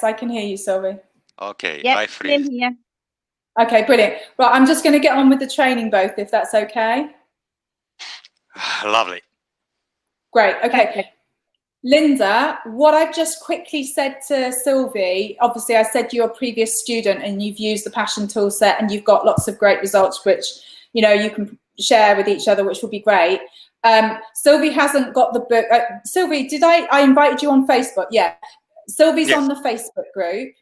I can hear you, Sylvie. Okay, Yeah, I freeze. here. Okay, brilliant. Right, I'm just going to get on with the training both, if that's okay. Lovely. Great, okay. Perfect. Linda, what I've just quickly said to Sylvie, obviously I said you're a previous student and you've used the Passion tool set and you've got lots of great results, which, you know, you can share with each other, which will be great. Sylvie hasn't got the book. Sylvie, did I invited you on Facebook? Yeah. Sylvie's Yes. on the Facebook group,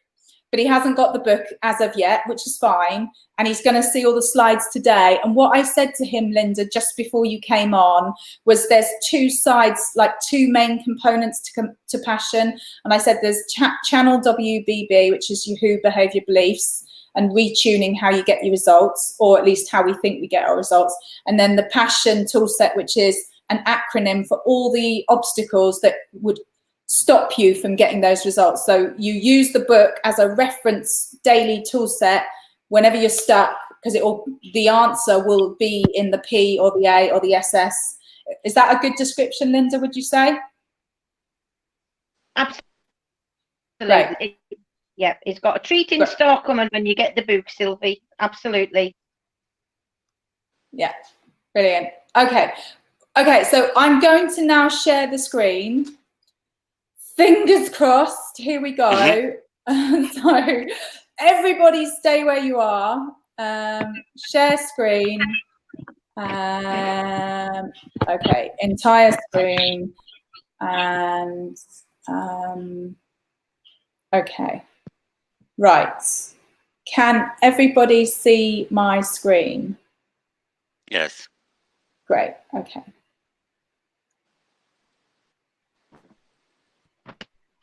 but he hasn't got the book as of yet, which is fine. And he's going to see all the slides today. And what I said to him, Linda, just before you came on, was there's two sides, like two main components to Passion. And I said there's channel WBB, which is your Who behavior beliefs, and retuning how you get your results, or at least how we think we get our results. And then the Passion toolset, which is an acronym for all the obstacles that would stop you from getting those results. So you use the book as a reference daily tool set whenever you're stuck, because the answer will be in the P or the A or the SS. Is that a good description, Linda, would you say? Absolutely. Right. Yeah, it's got a treat in store coming when you get the book, Sylvie. Absolutely. Yeah, brilliant. Okay, so I'm going to now share the screen. Fingers crossed, here we go. So everybody stay where you are. Share screen. Okay, entire screen. And okay, right. Can everybody see my screen? Yes. Great, okay.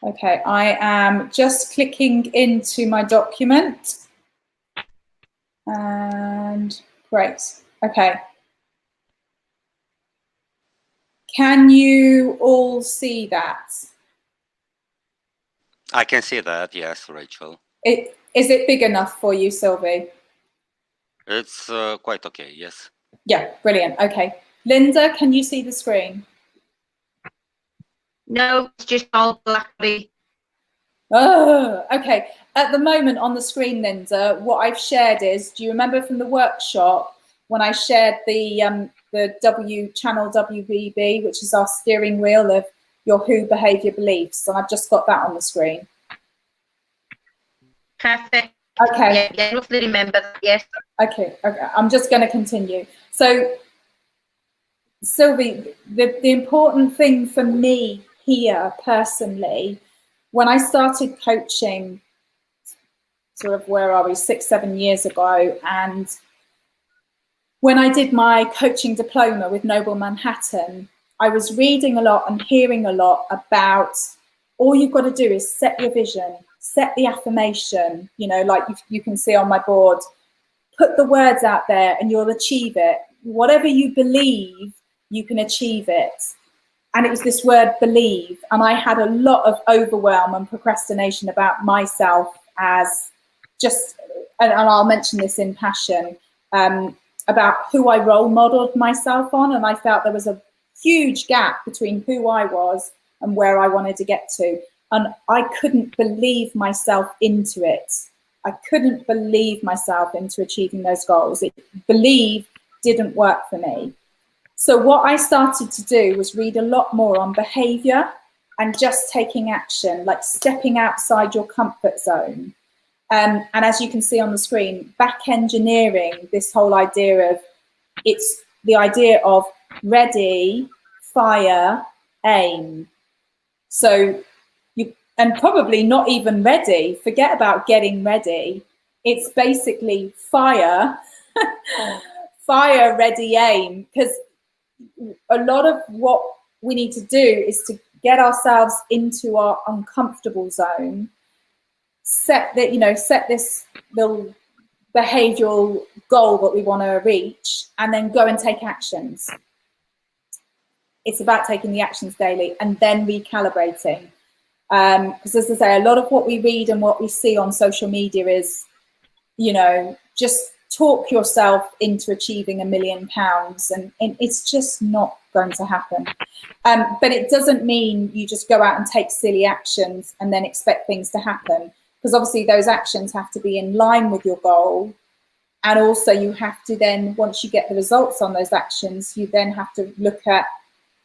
Okay, I am just clicking into my document. And great, okay. Can you all see that? I can see that, yes, Rachel. Is it big enough for you, Sylvie? It's quite okay, yes. Yeah, brilliant, okay. Linda, can you see the screen? No, it's just all black. Oh, okay. At the moment on the screen, Linda, what I've shared is, do you remember from the workshop when I shared the channel WBB, which is our steering wheel of your Who behavior beliefs? And I've just got that on the screen. Perfect. Okay. Yeah, roughly remember that, yes. Okay, I'm just going to continue. So, Sylvie, the important thing for me here personally, when I started coaching, sort of, where are we, 6-7 years ago, and when I did my coaching diploma with Noble Manhattan, I was reading a lot and hearing a lot about all you've got to do is set your vision, set the affirmation, you know, like you can see on my board, put the words out there and you'll achieve it. Whatever you believe, you can achieve it. And it was this word believe. And I had a lot of overwhelm and procrastination about myself as just, and I'll mention this in Passion, about who I role modeled myself on. And I felt there was a huge gap between who I was and where I wanted to get to. And I couldn't believe myself into it. I couldn't believe myself into achieving those goals. Believe didn't work for me. So what I started to do was read a lot more on behavior and just taking action, like stepping outside your comfort zone. And as you can see on the screen, back engineering this whole idea of, it's the idea of ready, fire, aim. So and probably not even ready, forget about getting ready. It's basically fire, fire, ready, aim. Because a lot of what we need to do is to get ourselves into our uncomfortable zone, set this little behavioral goal that we want to reach, and then go and take actions. It's about taking the actions daily and then recalibrating. Because as I say, a lot of what we read and what we see on social media is, you know, just talk yourself into achieving £1 million, and it's just not going to happen. But it doesn't mean you just go out and take silly actions and then expect things to happen, because obviously those actions have to be in line with your goal. And also you have to then, once you get the results on those actions, you then have to look at,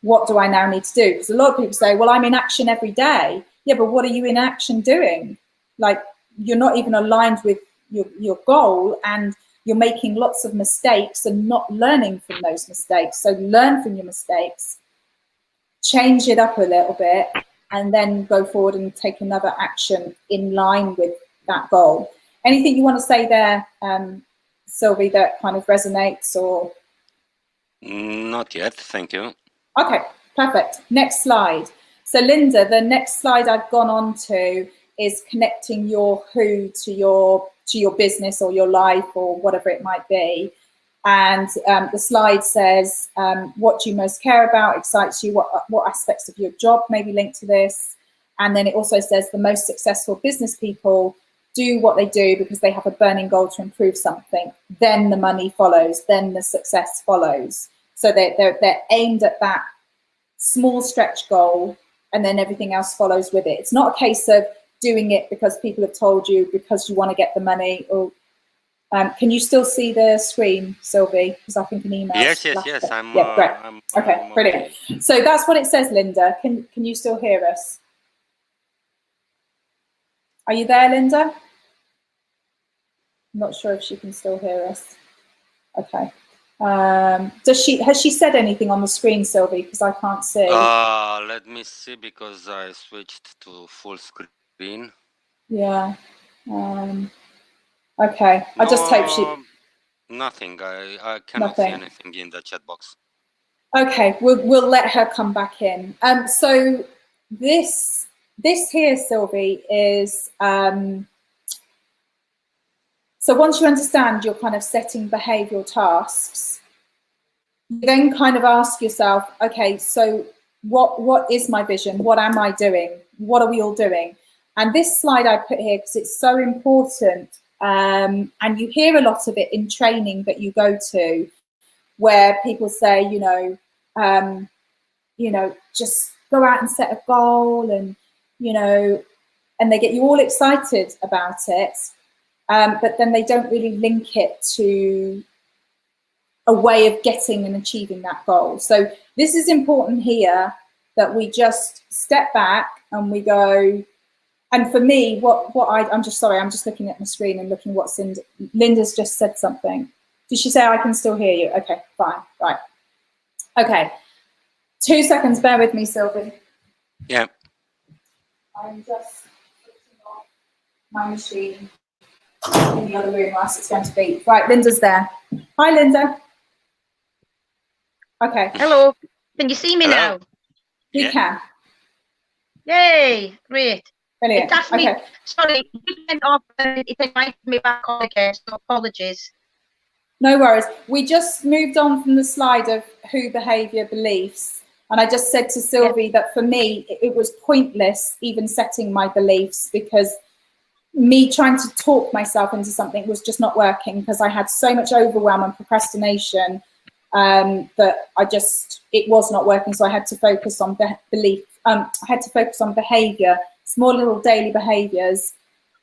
what do I now need to do? Because a lot of people say, well, I'm in action every day. Yeah, but what are you in action doing? Like, you're not even aligned with your goal, and you're making lots of mistakes and not learning from those mistakes. So learn from your mistakes, change it up a little bit, and then go forward and take another action in line with that goal. Anything you want to say there, Sylvie, that kind of resonates, or? Not yet, thank you. Okay, perfect. Next slide. So Linda, the next slide I've gone on to is connecting your who to your business or your life or whatever it might be. And the slide says, what do you most care about, excites you, what aspects of your job may be linked to this. And then it also says the most successful business people do what they do because they have a burning goal to improve something. Then the money follows, then the success follows. So they're aimed at that small stretch goal, and then everything else follows with it. It's not a case of doing it because people have told you, because you want to get the money. Or can you still see the screen, Sylvie? Because I think an email. Yes. Yeah, great. Okay, brilliant. So that's what it says, Linda. Can you still hear us? Are you there, Linda? I'm not sure if she can still hear us. Okay. Has she said anything on the screen, Sylvie? Because I can't see. Let me see, because I switched to full screen. Yeah. Okay. I just hope she. Nothing. I cannot see anything in the chat box. Okay, we'll let her come back in. So this here, Sylvie, is so once you understand you're kind of setting behavioural tasks, you then kind of ask yourself, okay, so what is my vision? What am I doing? What are we all doing? And this slide I put here because it's so important, and you hear a lot of it in training that you go to, where people say, just go out and set a goal, and and they get you all excited about it, but then they don't really link it to a way of getting and achieving that goal. So this is important here, that we just step back and we go. And for me, I'm just looking at my screen and looking what's in. Linda's just said something. Did she say I can still hear you? Okay, fine, right. Okay, 2 seconds, bear with me, Sylvie. Yeah. I'm just switching off my machine in the other room whilst it's going to beep. Right, Linda's there. Hi, Linda. Okay. Hello. Can you see me now? We can. Yay, great. Brilliant. It asked me, okay. Sorry, it went off and it invited me back on again, so apologies. No worries. We just moved on from the slide of who, behaviour, beliefs. And I just said to Sylvie that for me, it was pointless even setting my beliefs, because me trying to talk myself into something was just not working, because I had so much overwhelm and procrastination that it was not working. So I had to focus on belief. I had to focus on behaviour, small little daily behaviours,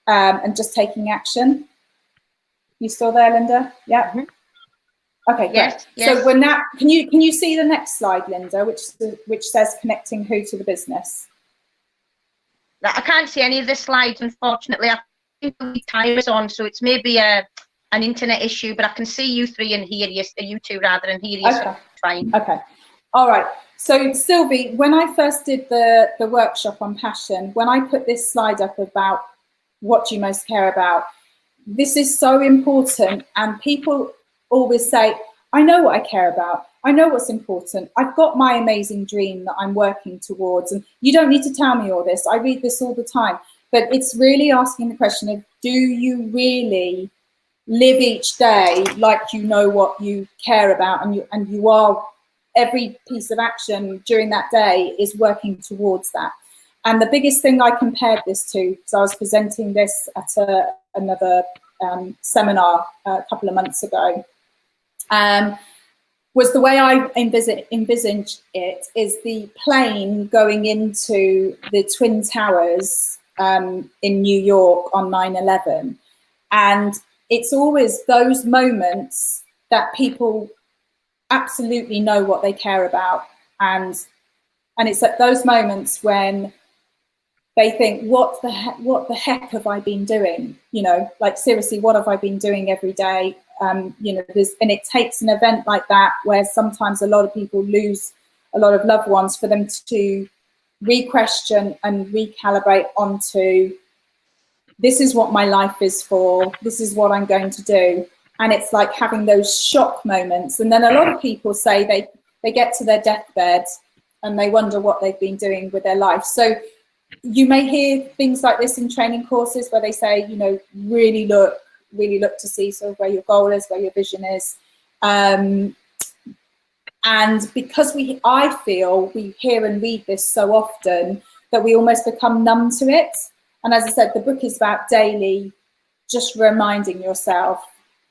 and just taking action. You still there, Linda? Yeah. Mm-hmm. Okay, great. Yes. So we're now. Can you see the next slide, Linda, which says connecting who to the business? I can't see any of the slides, unfortunately. I think the timer's on, so it's maybe an internet issue, but I can see you three and hear you two rather, and hear you. Okay. So fine. Okay. All right. So Sylvie, when I first did the workshop on passion, when I put this slide up about what you most care about, this is so important, and people always say, I know what I care about. I know what's important. I've got my amazing dream that I'm working towards, and you don't need to tell me all this. I read this all the time, but it's really asking the question of, do you really live each day like you know what you care about, and you are, every piece of action during that day is working towards that. And the biggest thing I compared this to, because I was presenting this at another seminar a couple of months ago, was the way I envisaged it is the plane going into the Twin Towers in New York on 9/11. And it's always those moments that people absolutely know what they care about. And it's at those moments when they think, what the heck have I been doing? You know, like seriously, what have I been doing every day? You know, and it takes an event like that where sometimes a lot of people lose a lot of loved ones for them to re-question and recalibrate onto, this is what my life is for, this is what I'm going to do. And it's like having those shock moments. And then a lot of people say they get to their deathbed and they wonder what they've been doing with their life. So you may hear things like this in training courses where they say, you know, really look to see sort of where your goal is, where your vision is. And because I feel we hear and read this so often that we almost become numb to it. And as I said, the book is about daily just reminding yourself,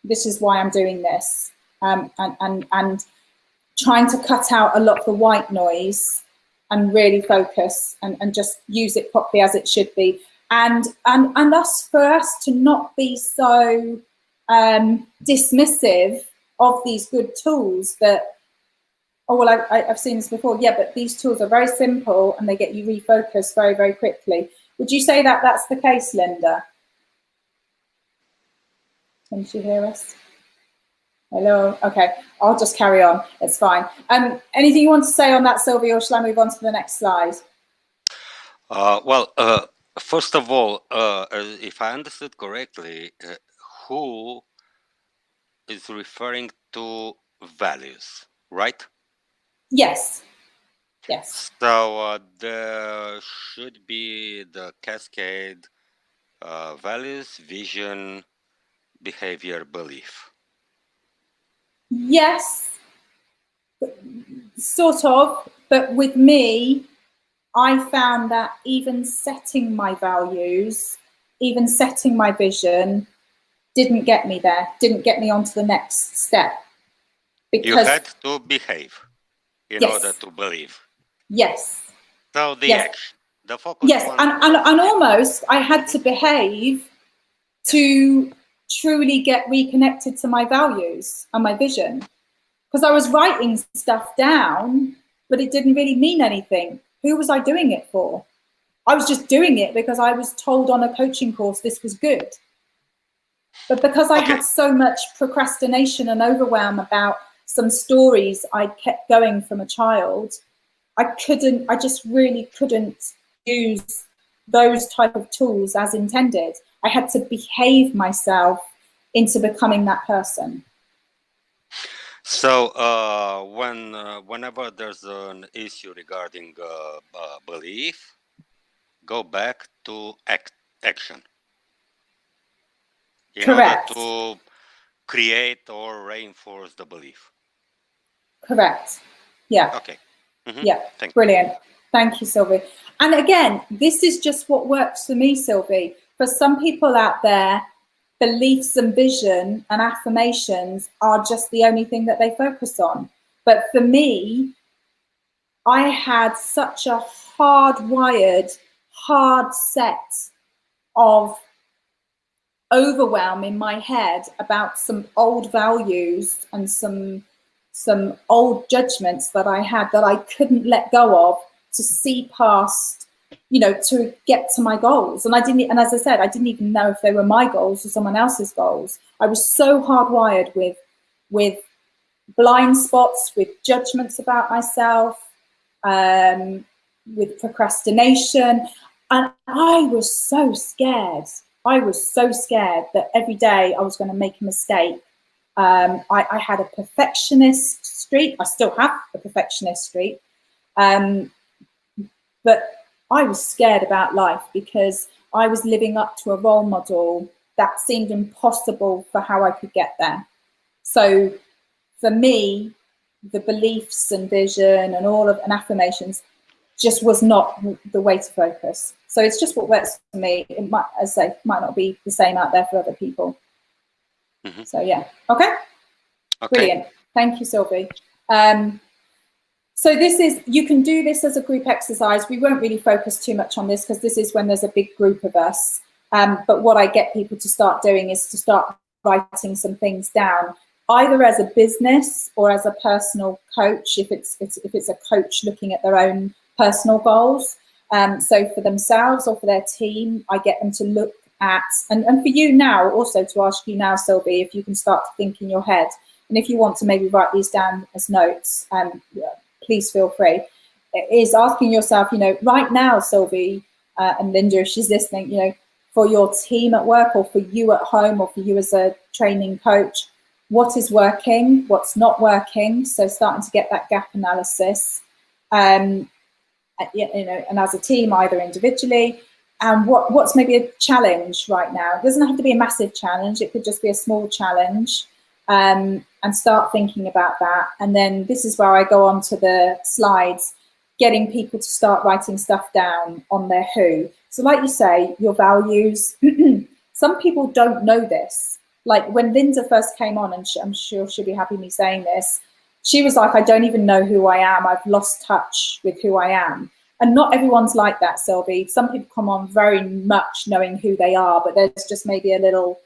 this is why I'm doing this. And trying to cut out a lot of the white noise and really focus and just use it properly as it should be. And for us to not be so dismissive of these good tools that, oh, well, I've seen this before. Yeah, but these tools are very simple and they get you refocused very, very quickly. Would you say that that's the case, Linda? Can she hear us? Hello. Okay, I'll just carry on. It's fine. Anything you want to say on that, Sylvia, or shall I move on to the next slide? Well, first of all, if I understood correctly, who is referring to values, right? Yes. Yes. So there should be the cascade: values, vision, behavior, belief. Yes, sort of, but with me, I found that even setting my values, even setting my vision, didn't get me there, didn't get me onto the next step. Because you had to behave in yes. order to believe. Yes. So the yes. action, the focus. Yes, and almost I had to behave to truly get reconnected to my values and my vision, because I was writing stuff down, but it didn't really mean anything. Who was I doing it for? I was just doing it because I was told on a coaching course this was good. But because I had so much procrastination and overwhelm about some stories I kept going from a child, I just really couldn't use those type of tools as intended. I had to behave myself into becoming that person. So whenever there's an issue regarding belief, go back to action in Correct. order to create or reinforce the belief. Correct. Yeah. Okay. Mm-hmm. Yeah. Brilliant. Thank you, Sylvie. And again, this is just what works for me, Sylvie. For some people out there, beliefs and vision and affirmations are just the only thing that they focus on. But for me, I had such a hardwired, hard set of overwhelm in my head about some old values and some old judgments that I had that I couldn't let go of to see past, you know, to get to my goals. And as I said, I didn't even know if they were my goals or someone else's goals. I was so hardwired with blind spots, with judgments about myself, with procrastination. And I was so scared. I was so scared that every day I was going to make a mistake. I had a perfectionist streak. I still have a perfectionist streak. But I was scared about life because I was living up to a role model that seemed impossible for how I could get there. So for me, the beliefs and vision and and affirmations just was not the way to focus. So it's just what works for me. It might, as I say, might not be the same out there for other people. Mm-hmm. So yeah. Okay. Brilliant. Thank you, Sylvie. So this is, you can do this as a group exercise. We won't really focus too much on this because this is when there's a big group of us. But what I get people to start doing is to start writing some things down, either as a business or as a personal coach, if it's a coach looking at their own personal goals. So for themselves or for their team, I get them to look at, and for you now, also to ask you now, Sylvie, if you can start to think in your head, and if you want to maybe write these down as notes, please feel free, is asking yourself, you know, right now, Sylvie, and Linda, if she's listening, you know, for your team at work or for you at home or for you as a training coach, what is working, what's not working? So starting to get that gap analysis, you know, and as a team, either individually, and what's maybe a challenge right now. It doesn't have to be a massive challenge. It could just be a small challenge, and start thinking about that. And then this is where I go on to the slides, getting people to start writing stuff down on their who. So like you say, your values, some people don't know this. Like when Linda first came on, and I'm sure she'll be happy me saying this, she was like, I don't even know who I am. I've lost touch with who I am. And not everyone's like that, Sylvie. Some people come on very much knowing who they are, but there's just maybe a little,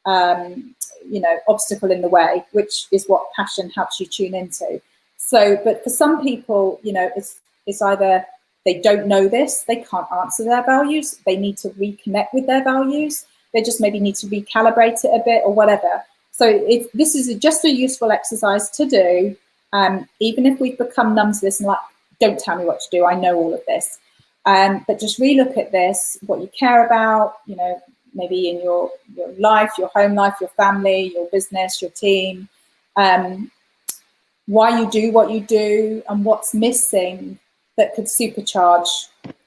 you know, obstacle in the way, which is what passion helps you tune into. So, but for some people, you know, it's either they don't know this, they can't answer their values, they need to reconnect with their values, they just maybe need to recalibrate it a bit or whatever. So this is just a useful exercise to do, even if we've become numb to this and like, don't tell me what to do, I know all of this. But just relook at this, what you care about, you know, maybe in your life, your home life, your family, your business, your team, why you do what you do and what's missing that could supercharge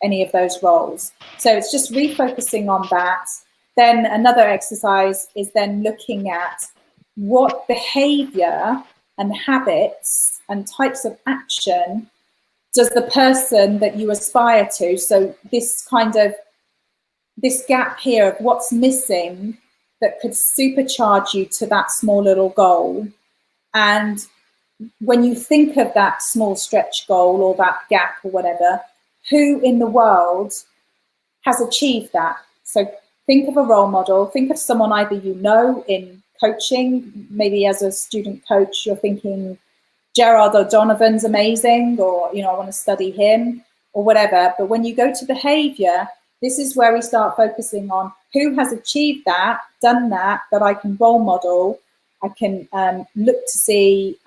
any of those roles. So it's just refocusing on that. Then another exercise is then looking at what behavior and habits and types of action does the person that you aspire to, so this kind of, this gap here of what's missing that could supercharge you to that small little goal. And when you think of that small stretch goal or that gap or whatever, who in the world has achieved that? So think of a role model, think of someone either you know in coaching, maybe as a student coach, you're thinking Gerard O'Donovan's amazing, or, you know, I want to study him or whatever. But when you go to behavior, this is where we start focusing on who has achieved that, done that I can role model. I can look to see,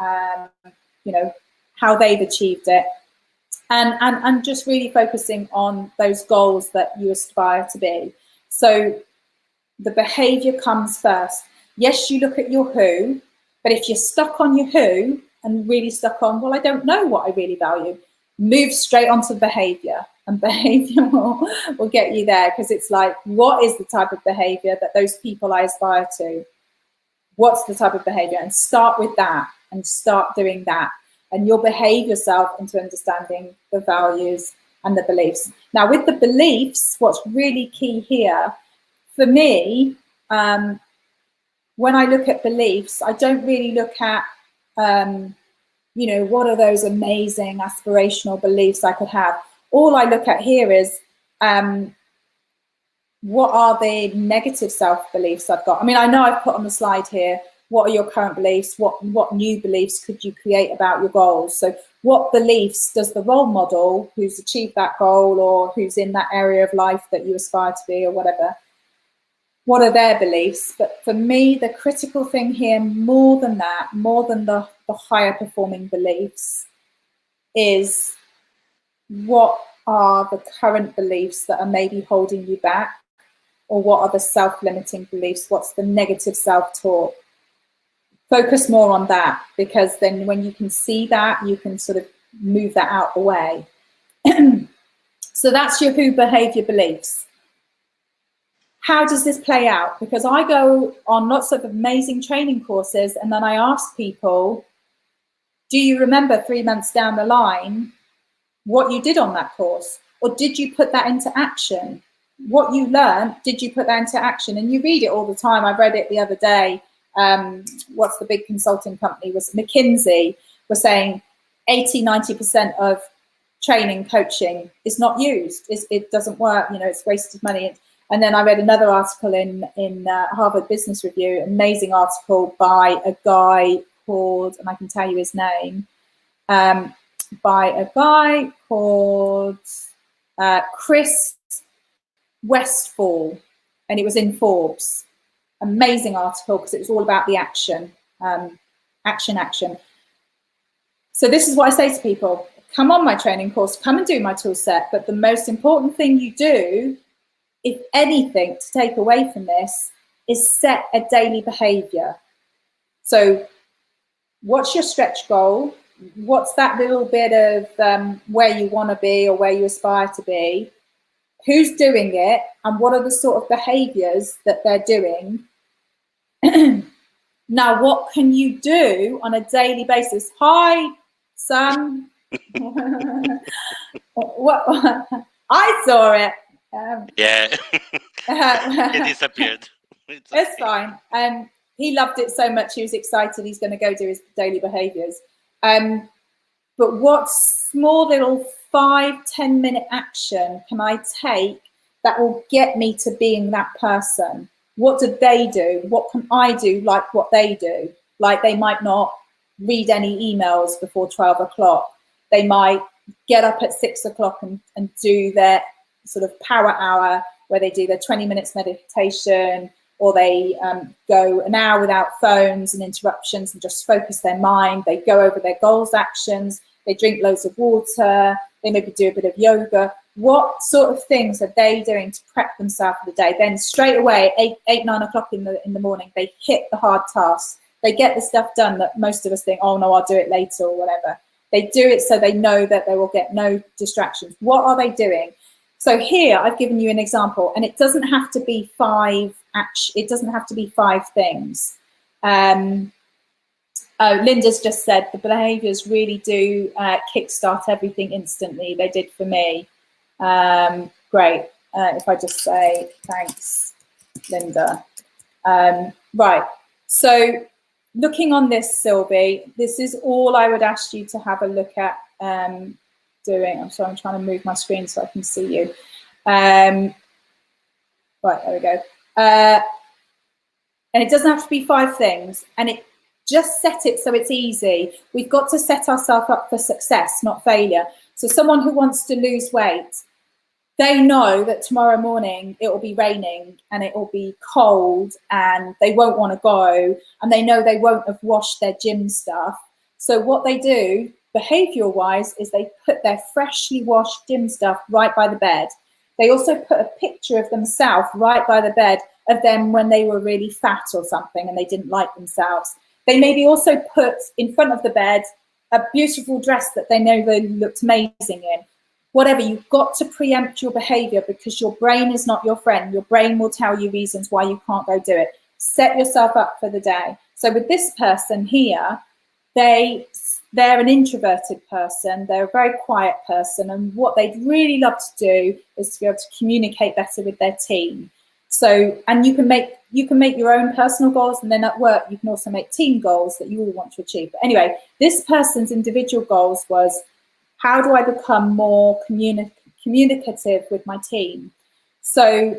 you know, how they've achieved it, and just really focusing on those goals that you aspire to be. So the behavior comes first. Yes, you look at your who, but if you're stuck on your who and really stuck on, well, I don't know what I really value, move straight onto behavior, and behavior will get you there, because it's like, what is the type of behavior that those people I aspire to? What's the type of behavior? And start with that and start doing that. And you'll behave yourself into understanding the values and the beliefs. Now, with the beliefs, what's really key here, for me, when I look at beliefs, I don't really look at, you know, what are those amazing aspirational beliefs I could have? All I look at here is, what are the negative self-beliefs I've got? I mean, I know I've put on the slide here, what are your current beliefs? What new beliefs could you create about your goals? So what beliefs does the role model who's achieved that goal or who's in that area of life that you aspire to be or whatever, what are their beliefs? But for me, the critical thing here, more than that, more than the higher performing beliefs, is what are the current beliefs that are maybe holding you back? Or what are the self-limiting beliefs? What's the negative self-talk? Focus more on that, because then when you can see that, you can sort of move that out the way. So that's your who behavior beliefs. How does this play out? Because I go on lots of amazing training courses and then I ask people, do you remember 3 months down the line what you did on that course? Or did you put that into action? What you learned, did you put that into action? And you read it all the time. I read it the other day. What's the big consulting company? Was McKinsey, were saying 80–90% of training, coaching is not used. It doesn't work, you know, it's wasted money. And then I read another article in Harvard Business Review, amazing article by a guy called, and I can tell you his name, by a guy called Chris Westfall, and it was in Forbes. Amazing article because it was all about the action, action. So this is what I say to people: come on my training course, come and do my tool set. But the most important thing you do, if anything, to take away from this is set a daily behavior. So what's your stretch goal? What's that little bit of where you want to be or where you aspire to be? Who's doing it? And what are the sort of behaviors that they're doing? Now, what can you do on a daily basis? Hi, son. What? I saw it. Yeah, it disappeared. It's fine. He loved it so much, he was excited. He's going to go do his daily behaviors. But what small little 5–10 minute action can I take that will get me to being that person? What do they do? What can I do like what they do? Like they might not read any emails before 12 o'clock. They might get up at 6 o'clock and do their sort of power hour where they do their 20 minutes meditation, or they go an hour without phones and interruptions and just focus their mind. They go over their goals, actions, they drink loads of water, they maybe do a bit of yoga. What sort of things are they doing to prep themselves for the day? Then straight away, 8–9 o'clock in the morning, they hit the hard tasks. They get the stuff done that most of us think, oh no, I'll do it later or whatever. They do it so they know that they will get no distractions. What are they doing? So here I've given you an example, and it doesn't have to be five things. Oh, Linda's just said the behaviors really do kickstart everything instantly. They did for me. Great. If I just say thanks, Linda. Right. So looking on this, Sylvie, this is all I would ask you to have a look at doing. I'm sorry, I'm trying to move my screen so I can see you. Right, there we go. And it doesn't have to be 5 things, and it just set it so it's easy. We've got to set ourselves up for success, not failure. So someone who wants to lose weight, they know that tomorrow morning it will be raining and it will be cold and they won't want to go, and they know they won't have washed their gym stuff. So what they do behavioral wise is they put their freshly washed gym stuff right by the bed. They also put a picture of themselves right by the bed of them when they were really fat or something and they didn't like themselves. They maybe also put in front of the bed a beautiful dress that they know they looked amazing in. Whatever, you've got to preempt your behavior because your brain is not your friend. Your brain will tell you reasons why you can't go do it. Set yourself up for the day. So with this person here, they're an introverted person, they're a very quiet person, and what they'd really love to do is to be able to communicate better with their team. So, and you can make your own personal goals, and then at work you can also make team goals that you all want to achieve. But anyway, this person's individual goals was, how do I become more communicative with my team? So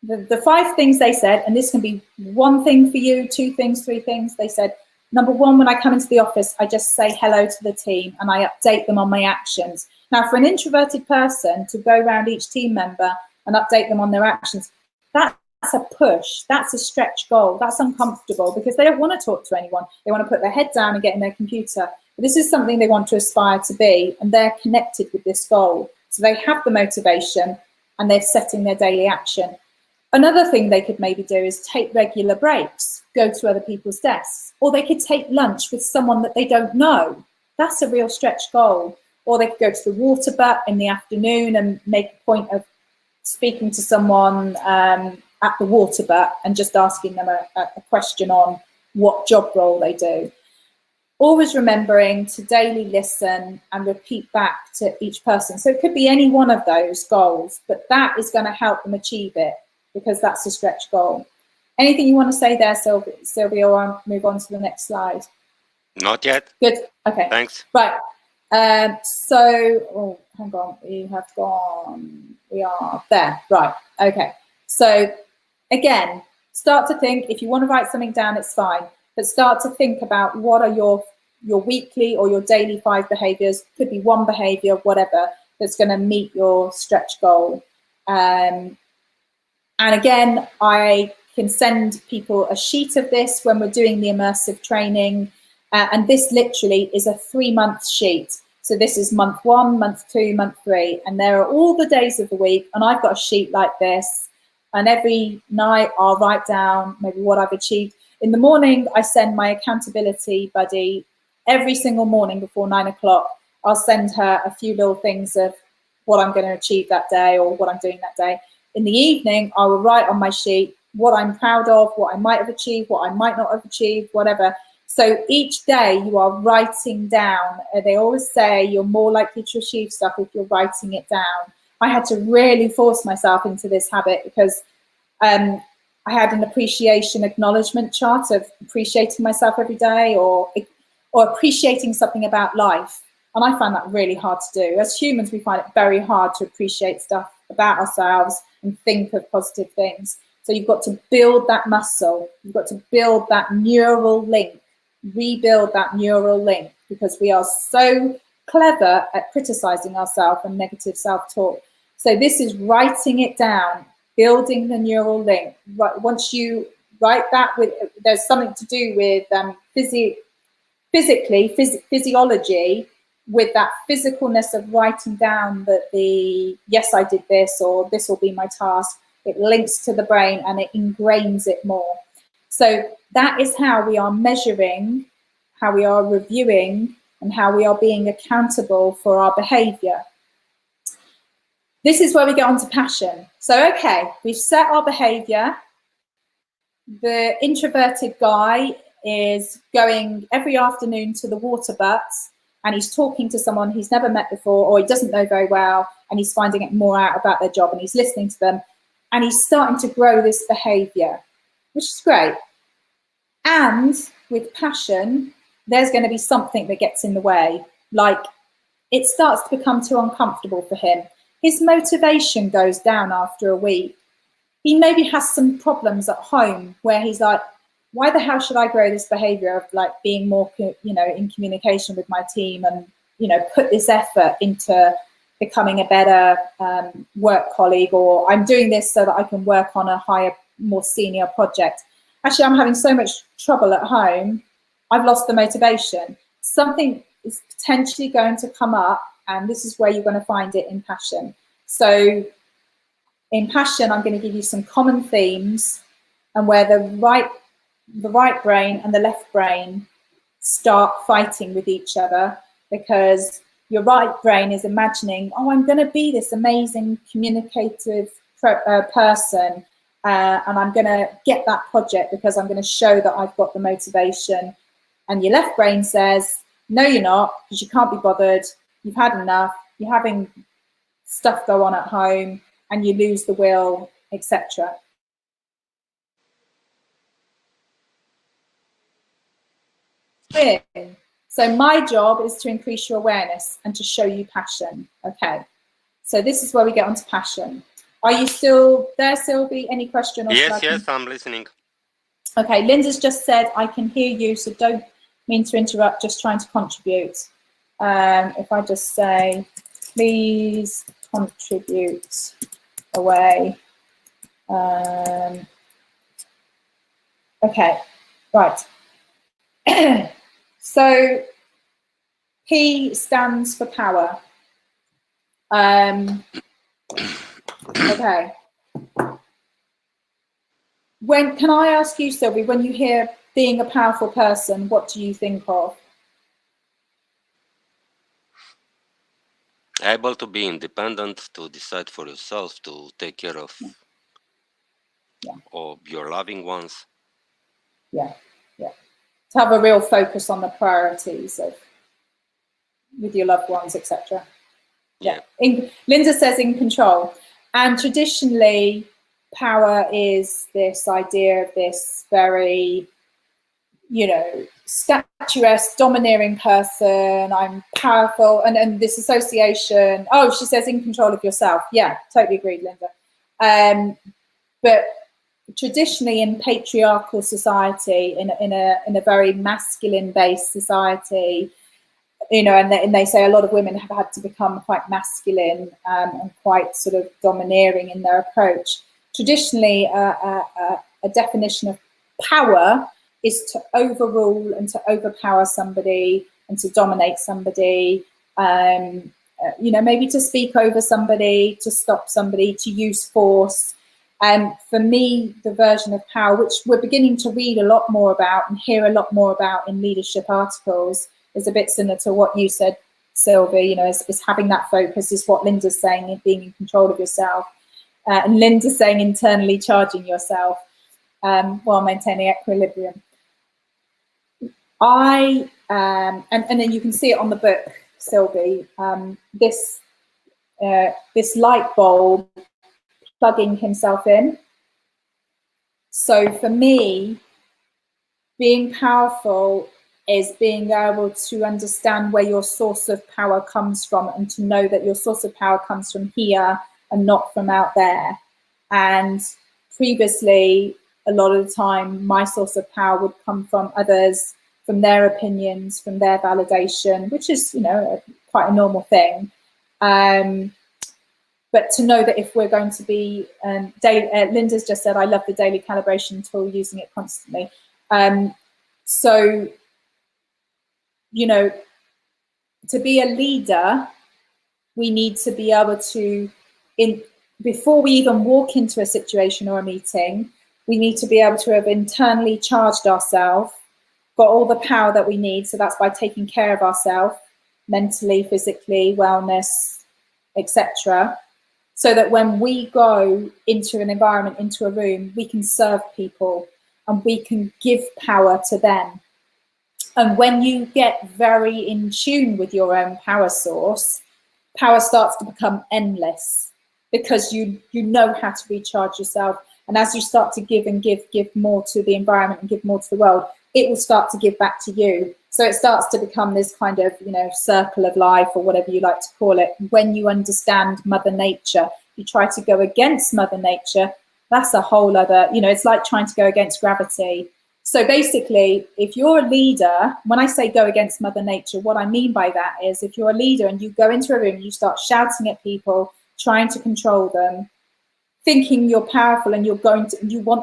the 5 things they said, and this can be 1 thing for you, 2 things, 3 things, they said, number 1, when I come into the office, I just say hello to the team and I update them on my actions. Now, for an introverted person to go around each team member and update them on their actions, that's a push, that's a stretch goal, that's uncomfortable because they don't want to talk to anyone. They want to put their head down and get in their computer. But this is something they want to aspire to be, and they're connected with this goal. So they have the motivation and they're setting their daily action. Another thing they could maybe do is take regular breaks, go to other people's desks, or they could take lunch with someone that they don't know. That's a real stretch goal. Or they could go to the water butt in the afternoon and make a point of speaking to someone at the water butt and just asking them a question on what job role they do. Always remembering to daily listen and repeat back to each person. So it could be any one of those goals, but that is going to help them achieve it, because that's a stretch goal. Anything you want to say there, Sylvia, or I'll move on to the next slide? Not yet. Good. Okay. Thanks. Right. So, oh, hang on. We have gone. We are there. Right. Okay. So, again, start to think. If you want to write something down, it's fine. But start to think about what are your weekly or your daily 5 behaviors. Could be one behavior, whatever, that's going to meet your stretch goal. And again, I can send people a sheet of this when we're doing the immersive training. And this literally is a 3-month sheet. So this is month 1, month 2, month 3. And there are all the days of the week. And I've got a sheet like this. And every night I'll write down maybe what I've achieved. In the morning, I send my accountability buddy every single morning before 9 o'clock. I'll send her a few little things of what I'm going to achieve that day or what I'm doing that day. In the evening, I will write on my sheet what I'm proud of, what I might have achieved, what I might not have achieved, whatever. So each day you are writing down. They always say you're more likely to achieve stuff if you're writing it down. I had to really force myself into this habit because I had an appreciation acknowledgement chart of appreciating myself every day or appreciating something about life. And I find that really hard to do. As humans, we find it very hard to appreciate stuff about ourselves and think of positive things. So you've got to build that muscle. You've got to build that neural link, rebuild that neural link, because we are so clever at criticizing ourselves and negative self-talk. So this is writing it down, building the neural link. Once you write that, there's something to do with physiology, with that physicalness of writing down that yes, I did this, or this will be my task. It links to the brain and it ingrains it more. So that is how we are measuring, how we are reviewing, and how we are being accountable for our behavior. This is where we get onto passion. So, okay, we've set our behavior. The introverted guy is going every afternoon to the water butts and he's talking to someone he's never met before or he doesn't know very well, and he's finding it more out about their job and he's listening to them and he's starting to grow this behavior, which is great. And with passion, there's going to be something that gets in the way, like it starts to become too uncomfortable for him. His motivation goes down after a week. He maybe has some problems at home where he's like, why the hell should I grow this behavior of like being more, in communication with my team and, put this effort into becoming a better work colleague, or I'm doing this so that I can work on a higher, more senior project. Actually, I'm having so much trouble at home. I've lost the motivation. Something is potentially going to come up, and this is where you're going to find it in passion. So in passion, I'm going to give you some common themes and where the right brain and the left brain start fighting with each other, because your right brain is imagining, oh, I'm going to be this amazing communicative person and I'm going to get that project because I'm going to show that I've got the motivation. And your left brain says, no, you're not, because you can't be bothered. You've had enough. You're having stuff go on at home and you lose the will, etc. So my job is to increase your awareness and to show you passion. Okay. So this is where we get onto passion. Are you still there, Sylvie? Any question? Or yes, I'm listening. Okay, Linda's just said, I can hear you, so don't mean to interrupt, just trying to contribute. If I just say, please contribute away. Okay, right. So P stands for power. Okay. Can I ask you, Sylvie, when you hear being a powerful person, what do you think of? Able to be independent, to decide for yourself, to take care of your loving ones. Yeah. To have a real focus on the priorities with your loved ones, etc. Yeah. Linda says in control. And traditionally, power is this idea of this very you know, statuesque, domineering person, I'm powerful, and this association, oh, she says in control of yourself. Yeah, totally agreed, Linda. But traditionally in patriarchal society, in a very masculine-based society, you know, and they say a lot of women have had to become quite masculine and quite sort of domineering in their approach. Traditionally, a definition of power is to overrule and to overpower somebody and to dominate somebody, you know, maybe to speak over somebody, to stop somebody, to use force. And for me, the version of power, which we're beginning to read a lot more about and hear a lot more about in leadership articles, is a bit similar to what you said, Sylvie, you know, is having that focus, is what Linda's saying, being in control of yourself. And Linda's saying internally charging yourself while maintaining equilibrium. And then you can see it on the book, Sylvie, this light bulb plugging himself in. So for me, being powerful is being able to understand where your source of power comes from, and to know that your source of power comes from here and not from out there. And previously, a lot of the time, my source of power would come from others, from their opinions, from their validation, which is, you know, quite a normal thing. But to know that if we're going to be, Linda's just said, I love the daily calibration tool, using it constantly. So, you know, to be a leader, we need to be able to, before we even walk into a situation or a meeting, we need to be able to have internally charged ourselves, got all the power that we need. So that's by taking care of ourselves, mentally, physically, wellness, etc. So that when we go into an environment, into a room, we can serve people and we can give power to them. And when you get very in tune with your own power source, power starts to become endless, because you know how to recharge yourself. And as you start to give and give more to the environment and give more to the world, it will start to give back to you. So it starts to become this kind of, you know, circle of life, or whatever you like to call it. When you understand Mother Nature, you try to go against Mother Nature, that's a whole other, you know, it's like trying to go against gravity. So basically, if you're a leader, when I say go against Mother Nature, what I mean by that is, if you're a leader and you go into a room, you start shouting at people, trying to control them, thinking you're powerful and you want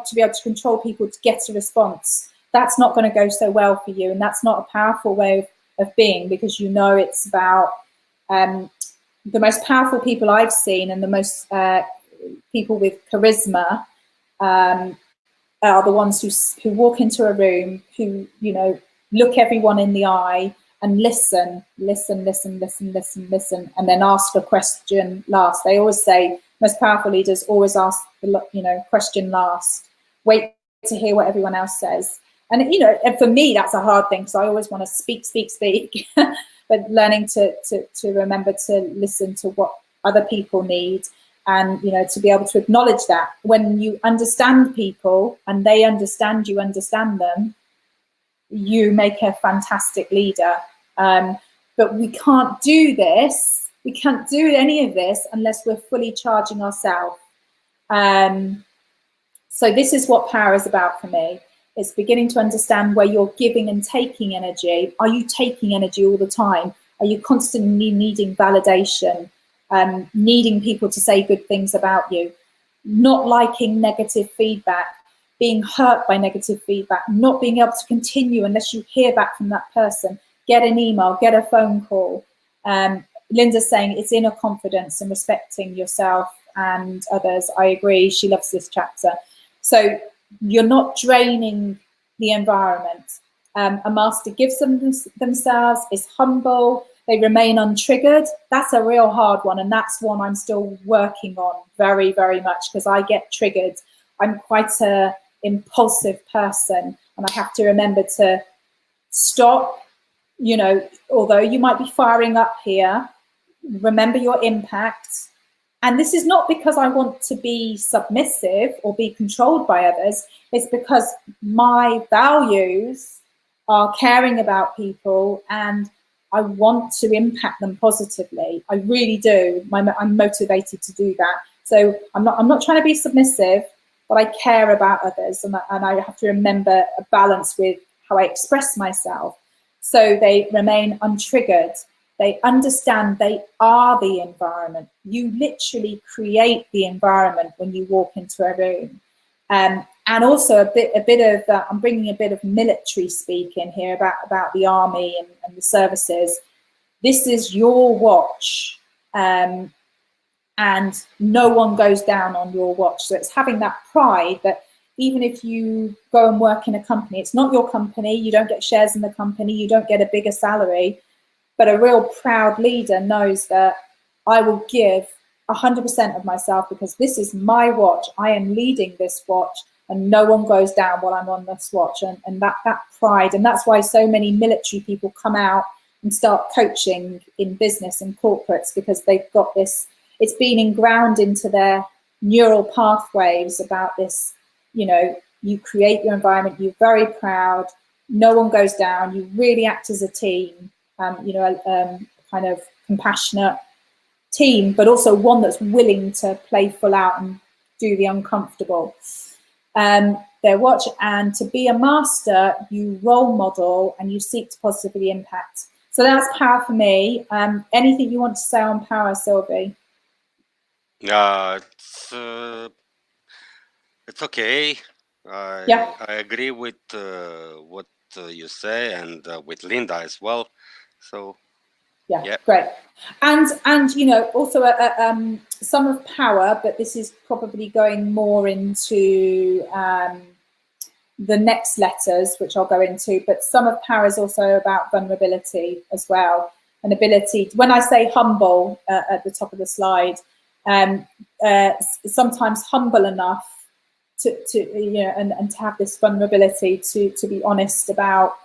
to be able to control people to get a response, that's not going to go so well for you. And that's not a powerful way of being, because you know it's about the most powerful people I've seen, and the most people with charisma are the ones who walk into a room, who, you know, look everyone in the eye and listen, and then ask a question last. They always say, most powerful leaders always ask the, you know, question last. Wait to hear what everyone else says. And, you know, and for me, that's a hard thing, because I always want to speak. But learning to remember to listen to what other people need, and, you know, to be able to acknowledge that when you understand people and they understand you understand them, you make a fantastic leader. But we can't do this. We can't do any of this unless we're fully charging ourselves. So this is what power is about for me. It's beginning to understand where you're giving and taking energy. Are you taking energy all the time? Are you constantly needing validation? Needing people to say good things about you? Not liking negative feedback? Being hurt by negative feedback? Not being able to continue unless you hear back from that person? Get an email, get a phone call. Linda's saying it's inner confidence and respecting yourself and others. I agree. She loves this chapter. So you're not draining the environment. A master gives them themselves, is humble, they remain untriggered. That's a real hard one, and that's one I'm still working on very, very much, because I get triggered. I'm quite an impulsive person, and I have to remember to stop. You know, although you might be firing up here, remember your impact. And this is not because I want to be submissive or be controlled by others. It's because my values are caring about people, and I want to impact them positively. I really do. I'm motivated to do that. So I'm not trying to be submissive, but I care about others, and I have to remember a balance with how I express myself. So they remain untriggered. They understand they are the environment. You literally create the environment when you walk into a room. And also a bit of I'm bringing a bit of military speak in here about the army and the services. This is your watch, and no one goes down on your watch. So it's having that pride that even if you go and work in a company, it's not your company, you don't get shares in the company, you don't get a bigger salary, but a real proud leader knows that I will give 100% of myself because this is my watch. I am leading this watch, and no one goes down while I'm on this watch. And that pride, and that's why so many military people come out and start coaching in business and corporates, because they've got this, it's been inground into their neural pathways about this, you create your environment, you're very proud, no one goes down, you really act as a team, kind of compassionate team, but also one that's willing to play full out and do the uncomfortable. Their watch, and to be a master, you role model and you seek to positively impact. So that's power for me. Anything you want to say on power, Sylvie? It's okay. Yeah. I agree with what you say, and with Linda as well. So yeah. Great. And also some of power, but this is probably going more into the next letters, which I'll go into, but some of power is also about vulnerability as well. An ability, when I say humble at the top of the slide, sometimes humble enough to and to have this vulnerability to be honest about,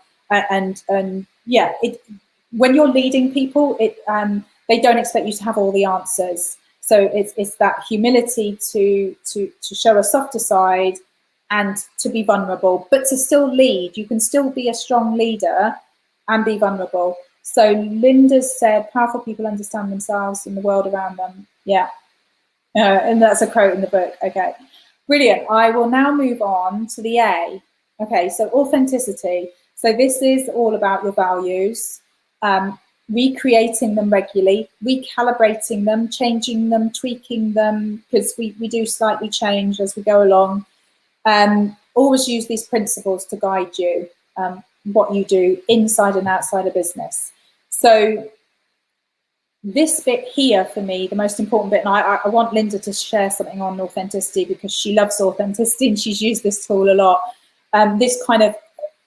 when you're leading people, they don't expect you to have all the answers. So it's that humility to show a softer side and to be vulnerable, but to still lead. You can still be a strong leader and be vulnerable. So Linda said, powerful people understand themselves and the world around them. Yeah. And that's a quote in the book. Okay. Brilliant. I will now move on to the A. Okay, so authenticity. So this is all about your values, recreating them regularly, recalibrating them, changing them, tweaking them, because we do slightly change as we go along. Always use these principles to guide you, what you do inside and outside of business. So this bit here for me, the most important bit, and I want Linda to share something on authenticity because she loves authenticity and she's used this tool a lot. This kind of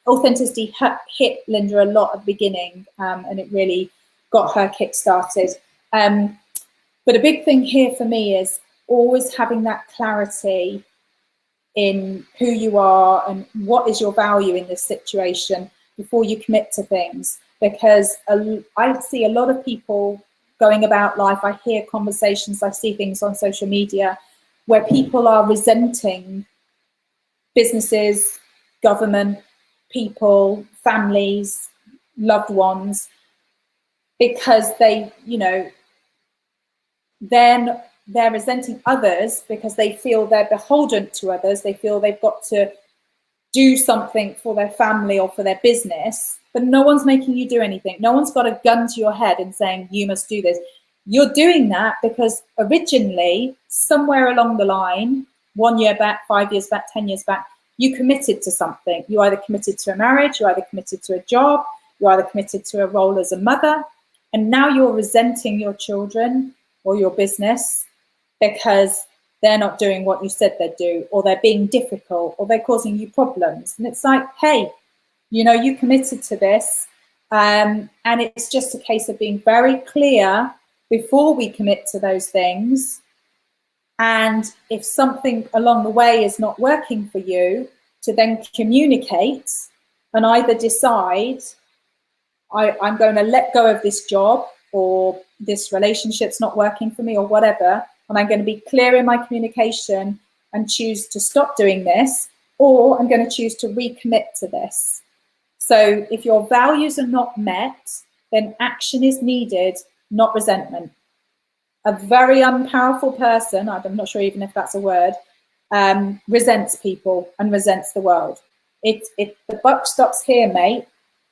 authenticity hit Linda a lot at the beginning, and it really got her kick-started. But a big thing here for me is always having that clarity in who you are and what is your value in this situation before you commit to things. Because I see a lot of people going about life, I hear conversations, I see things on social media where people are resenting businesses, government, people, families, loved ones, because they, then they're resenting others because they feel they're beholden to others. They feel they've got to do something for their family or for their business, but no one's making you do anything. No one's got a gun to your head and saying, you must do this. You're doing that because originally, somewhere along the line, 1 year back, 5 years back, 10 years back, you committed to something. You either committed to a marriage, you either committed to a job, you either committed to a role as a mother, and now you're resenting your children or your business because they're not doing what you said they'd do, or they're being difficult, or they're causing you problems. And it's like, hey, you committed to this, and it's just a case of being very clear before we commit to those things. And if something along the way is not working for you, to then communicate and either decide, I'm going to let go of this job, or this relationship's not working for me, or whatever, and I'm going to be clear in my communication and choose to stop doing this, or I'm going to choose to recommit to this. So if your values are not met, then action is needed, not resentment. A very unpowerful person, I'm not sure even if that's a word, resents people and resents the world. The buck stops here, mate.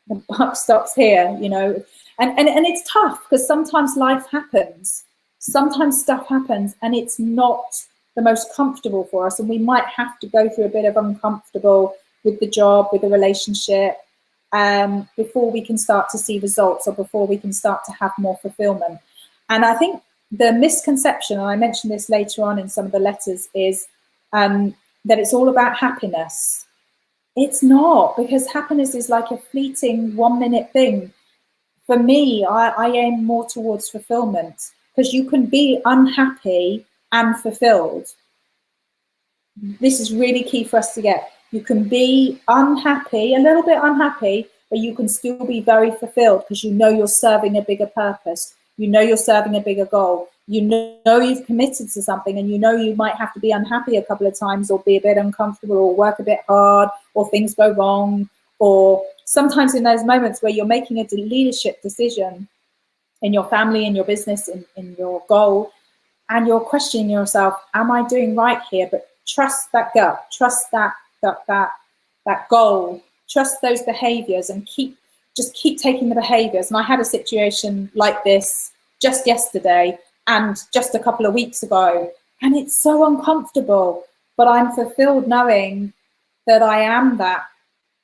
The buck stops here, you know. And it's tough because sometimes life happens. Sometimes stuff happens and it's not the most comfortable for us. And we might have to go through a bit of uncomfortable with the job, with the relationship, before we can start to see results or before we can start to have more fulfillment. And I think the misconception, and I mentioned this later on in some of the letters, is that it's all about happiness. It's not, because happiness is like a fleeting 1 minute thing. For me, I aim more towards fulfillment, because you can be unhappy and fulfilled. This is really key for us to get. You can be unhappy, a little bit unhappy, but you can still be very fulfilled because you know you're serving a bigger purpose. You know you're serving a bigger goal. You know you've committed to something, and you know you might have to be unhappy a couple of times or be a bit uncomfortable or work a bit hard or things go wrong, or sometimes in those moments where you're making a leadership decision in your family, in your business, in your goal, and you're questioning yourself, am I doing right here? But trust that gut, trust that goal, trust those behaviors, and just keep taking the behaviors. And I had a situation like this just yesterday and just a couple of weeks ago, and it's so uncomfortable, but I'm fulfilled knowing that I am that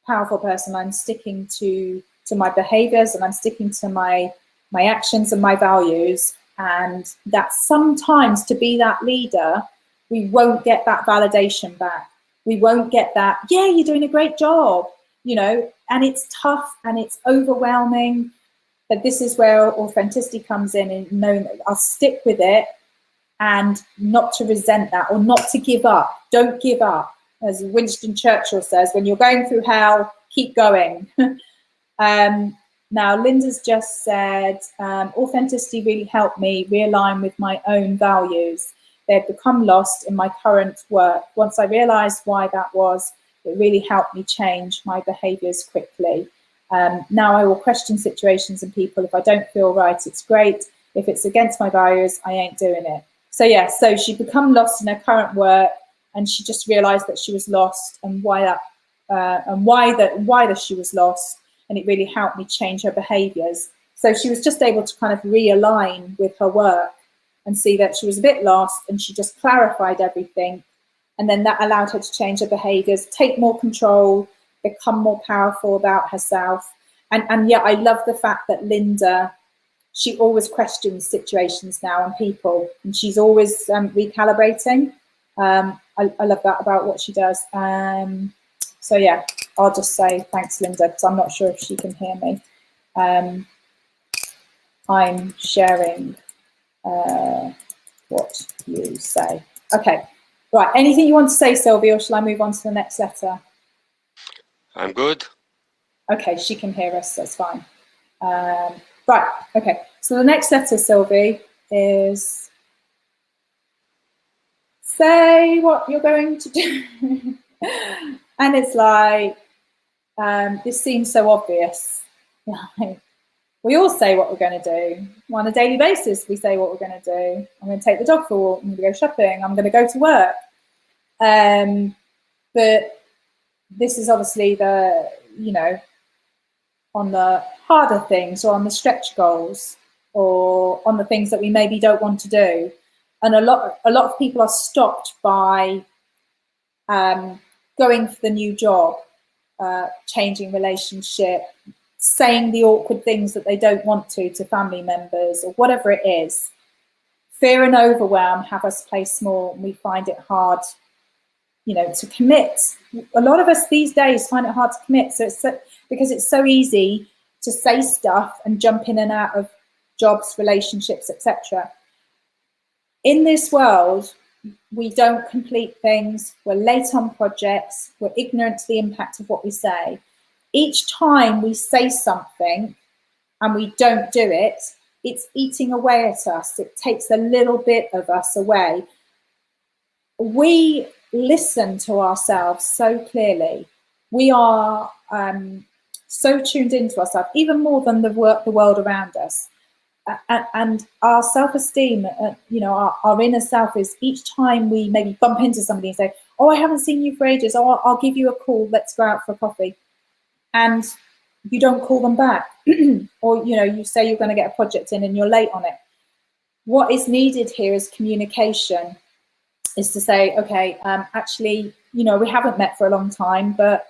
powerful person. I'm sticking to my behaviors, and I'm sticking to my actions and my values. And that sometimes, to be that leader, we won't get that validation back. We won't get that, yeah, you're doing a great job, you know, and it's tough and it's overwhelming. But this is where authenticity comes in, and knowing that I'll stick with it and not to resent that or not to give up. Don't give up. As Winston Churchill says, when you're going through hell, keep going. Now, Linda's just said, authenticity really helped me realign with my own values. They've become lost in my current work. Once I realized why that was, it really helped me change my behaviors quickly. Now I will question situations and people. If I don't feel right, it's great. If it's against my values, I ain't doing it. So yeah, so she'd become lost in her current work, and she just realized that she was lost and why that she was lost. And it really helped me change her behaviors. So she was just able to kind of realign with her work and see that she was a bit lost, and she just clarified everything. And then that allowed her to change her behaviors, take more control, become more powerful about herself. And yeah, I love the fact that Linda, she always questions situations now and people, and she's always recalibrating. I love that about what she does. So yeah, I'll just say thanks, Linda, because I'm not sure if she can hear me. I'm sharing what you say. Okay, right. Anything you want to say, Sylvia, or shall I move on to the next letter? I'm good. Okay, she can hear us, that's fine. Right, okay. So the next letter, Sylvie, is say what you're going to do. And it's like, this seems so obvious. Like, we all say what we're going to do. On a daily basis, we say what we're going to do. I'm going to take the dog for a walk. I'm going to go shopping. I'm going to go to work. But this is obviously the, you know, on the harder things, or on the stretch goals, or on the things that we maybe don't want to do. And a lot of people are stopped by going for the new job, changing relationship, saying the awkward things that they don't want to family members, or whatever it is. Fear and overwhelm have us play small, and we find it hard, you know, to commit. A lot of us these days find it hard to commit. So because it's so easy to say stuff and jump in and out of jobs, relationships, etc. In this world, we don't complete things. We're late on projects. We're ignorant to the impact of what we say. Each time we say something and we don't do it, it's eating away at us. It takes a little bit of us away. We listen to ourselves so clearly. We are so tuned into ourselves, even more than the world around us. And our self-esteem, you know, our inner self is, each time we maybe bump into somebody and say, oh, I haven't seen you for ages, or I'll give you a call, let's go out for a coffee. And you don't call them back. Or, you know, you say you're going to get a project in and you're late on it. What is needed here is communication, is to say, okay, actually, you know, we haven't met for a long time, but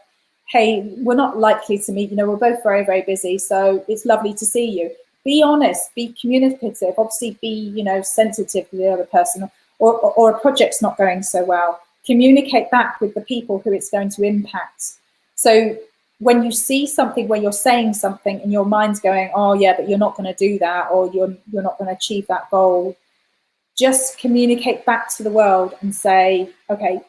hey, we're not likely to meet, you know, we're both very, very busy, so it's lovely to see you. Be honest, be communicative, obviously be, you know, sensitive to the other person, or a project's not going so well. Communicate back with the people who it's going to impact. So when you see something where you're saying something and your mind's going, oh yeah, but you're not going to do that, or you're not going to achieve that goal, just communicate back to the world and say, okay,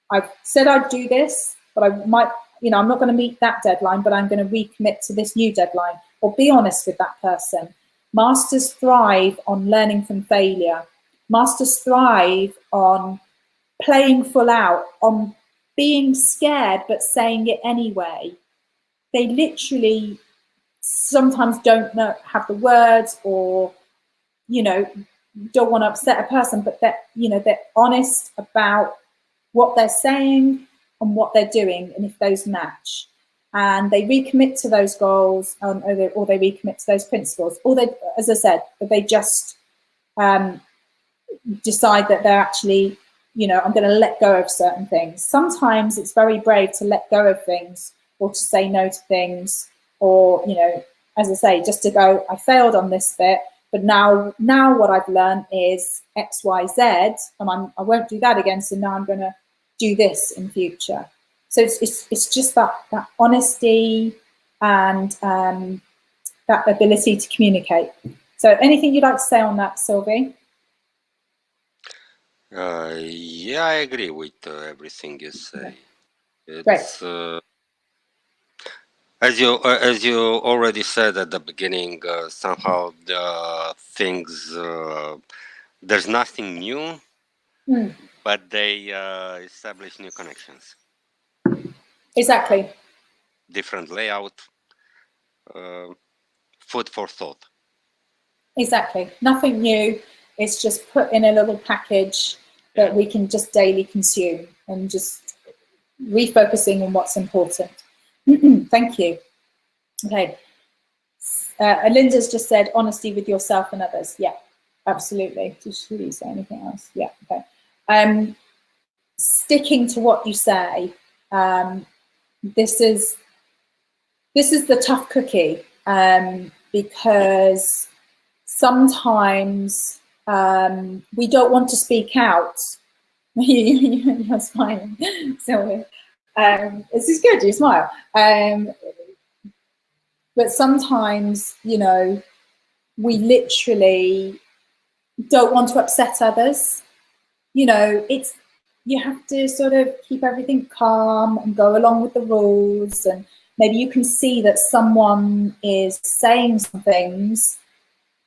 I've said I'd do this, but I might, you know, I'm not going to meet that deadline, but I'm going to recommit to this new deadline. Or be honest with that person. Masters thrive on learning from failure. Masters thrive on playing full out, on being scared but saying it anyway. They literally sometimes don't have the words, or, you know, don't want to upset a person, but they're, you know, they're honest about what they're saying and what they're doing, and if those match. And they recommit to those goals, or they recommit to those principles, or they, as I said, they just decide that they're actually, you know, I'm going to let go of certain things. Sometimes it's very brave to let go of things, or to say no to things, or, you know, as I say, just to go, I failed on this bit, but now what I've learned is X, Y, Z, and I won't do that again, so now I'm going to do this in future. So it's just that honesty and that ability to communicate. So anything you'd like to say on that, Sylvie? Yeah, I agree with everything you say. It's, as you already said at the beginning, somehow the things, there's nothing new, but they establish new connections. Exactly. Different layout, food for thought. Exactly. Nothing new. It's just put in a little package that we can just daily consume, and just refocusing on what's important. Thank you. Okay. Linda's just said honesty with yourself and others. Yeah, absolutely. Should you say anything else? Yeah. Okay. Sticking to what you say. This is the tough cookie, because sometimes we don't want to speak out. You're smiling, Sylvia. This is good, you smile. But sometimes, you know, we literally don't want to upset others. You know, you have to sort of keep everything calm and go along with the rules, and maybe you can see that someone is saying some things,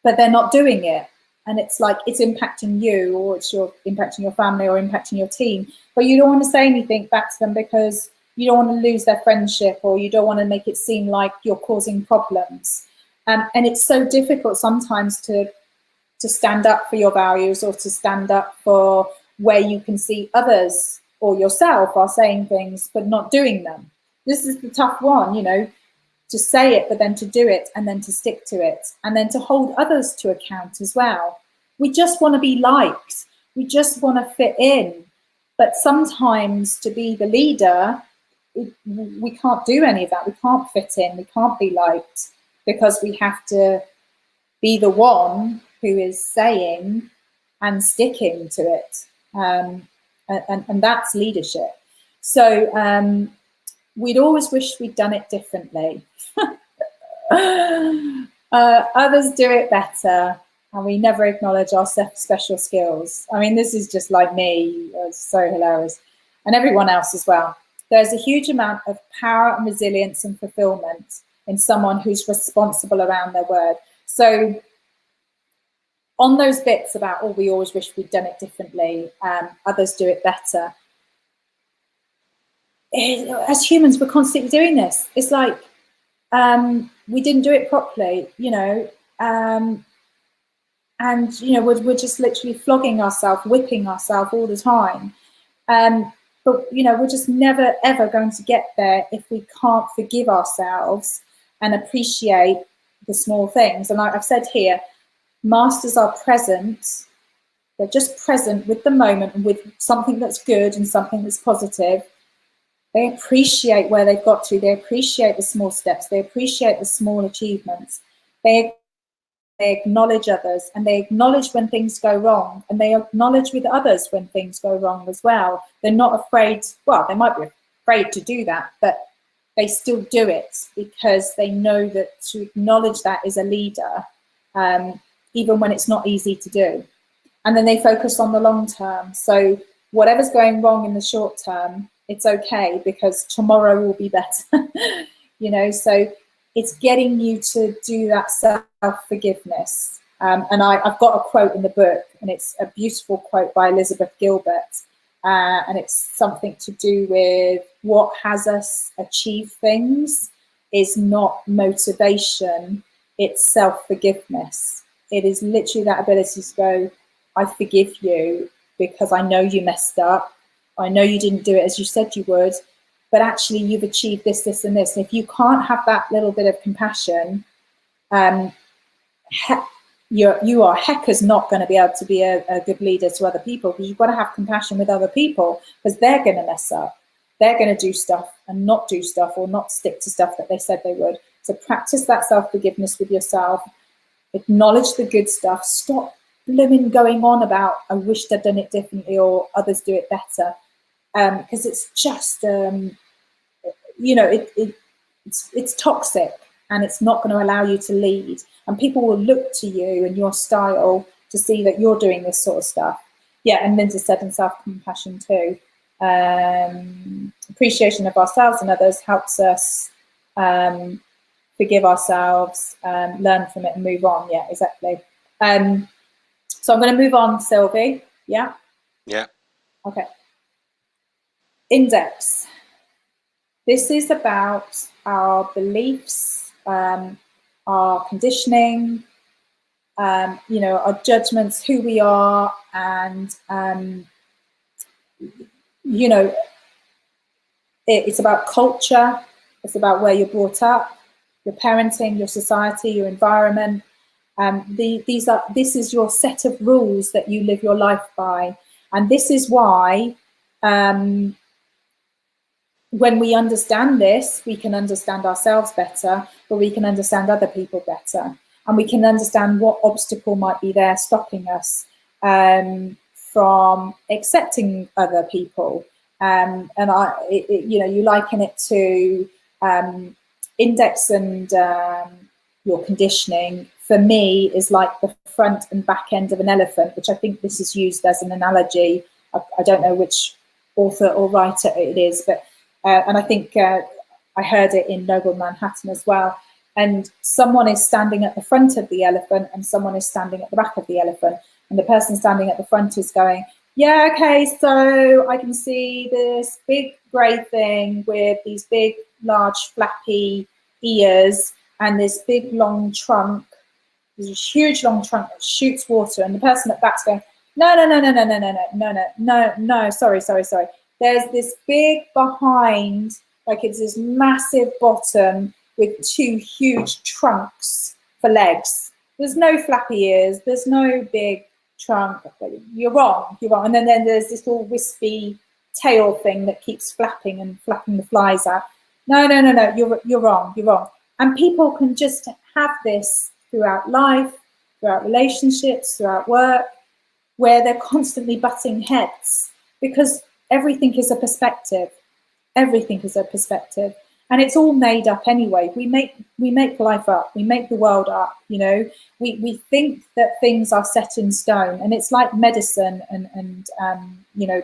but they're not doing it. And it's like, it's impacting you, or impacting your family, or impacting your team. But you don't want to say anything back to them because you don't want to lose their friendship, or you don't want to make it seem like you're causing problems. And it's so difficult sometimes to stand up for your values, or to stand up for where you can see others or yourself are saying things but not doing them. This is the tough one, you know, to say it, but then to do it, and then to stick to it, and then to hold others to account as well. We just want to be liked. We just want to fit in. But sometimes to be the leader, we can't do any of that. We can't fit in. We can't be liked, because we have to be the one who is saying and sticking to it. And that's leadership. So we'd always wished we'd done it differently. Others do it better, and we never acknowledge our special skills. I mean, this is just like me. It's so hilarious. And everyone else as well. There's a huge amount of power and resilience and fulfillment in someone who's responsible around their word. So on those bits about, oh, we always wish we'd done it differently, others do it better. As humans, we're constantly doing this. It's like, we didn't do it properly, you know, and, you know, we're just literally flogging ourselves, whipping ourselves all the time. But, you know, we're just never, ever going to get there if we can't forgive ourselves and appreciate the small things. And like I've said here, masters are present. They're just present with the moment and with something that's good and something that's positive. They appreciate where they've got to. They appreciate the small steps. They appreciate the small achievements. They acknowledge others, and they acknowledge when things go wrong, and they acknowledge with others when things go wrong as well. They're not afraid, well, they might be afraid to do that, but they still do it because they know that to acknowledge that is a leader, even when it's not easy to do. And then they focus on the long term. So whatever's going wrong in the short term, it's okay because tomorrow will be better. You know, so it's getting you to do that self-forgiveness. And I've got a quote in the book, and it's a beautiful quote by Elizabeth Gilbert. And it's something to do with what has us achieve things is not motivation, it's self-forgiveness. It is literally that ability to go, I forgive you because I know you messed up. I know you didn't do it as you said you would, but actually you've achieved this, this, and this. And if you can't have that little bit of compassion, you are heckers not going to be able to be a good leader to other people, because you've got to have compassion with other people, because they're going to mess up. They're going to do stuff and not do stuff, or not stick to stuff that they said they would. So practice that self-forgiveness with yourself. Acknowledge the good stuff. Stop blooming going on about, I wish they'd done it differently or others do it better. Because it's just, you know, it's toxic, and it's not going to allow you to lead. And people will look to you and your style to see that you're doing this sort of stuff. Yeah, and Linda said, and self-compassion too. Appreciation of ourselves and others helps us forgive ourselves, learn from it and move on. Yeah, exactly. So I'm going to move on, Sylvie. Yeah? Yeah. Okay. Index. This is about our beliefs, our conditioning, you know, our judgments, who we are, and, you know, it's about culture. It's about where you're brought up, your parenting, your society, your environment. This is your set of rules that you live your life by. And this is why when we understand this, we can understand ourselves better, but we can understand other people better. And we can understand what obstacle might be there stopping us from accepting other people. And you know, you liken it to index and your conditioning, for me, is like the front and back end of an elephant, which I think this is used as an analogy. I don't know which author or writer it is, but and I think I heard it in Noble Manhattan as well. And someone is standing at the front of the elephant and someone is standing at the back of the elephant. And the person standing at the front is going, yeah, okay, so I can see this big grey thing with these big, large, flappy ears and this big, long trunk. There's a huge, long trunk that shoots water. And the person at the back's going, no, sorry. There's this big behind, like it's this massive bottom with two huge trunks for legs. There's no flappy ears. There's no big trunk. You're wrong. And then there's this little wispy tail thing that keeps flapping the flies out. No, you're wrong. And people can just have this throughout life, throughout relationships, throughout work, where they're constantly butting heads, because everything is a perspective. Everything is a perspective. And it's all made up anyway. We make life up. We make the world up, you know. We think that things are set in stone. And it's like medicine and you know,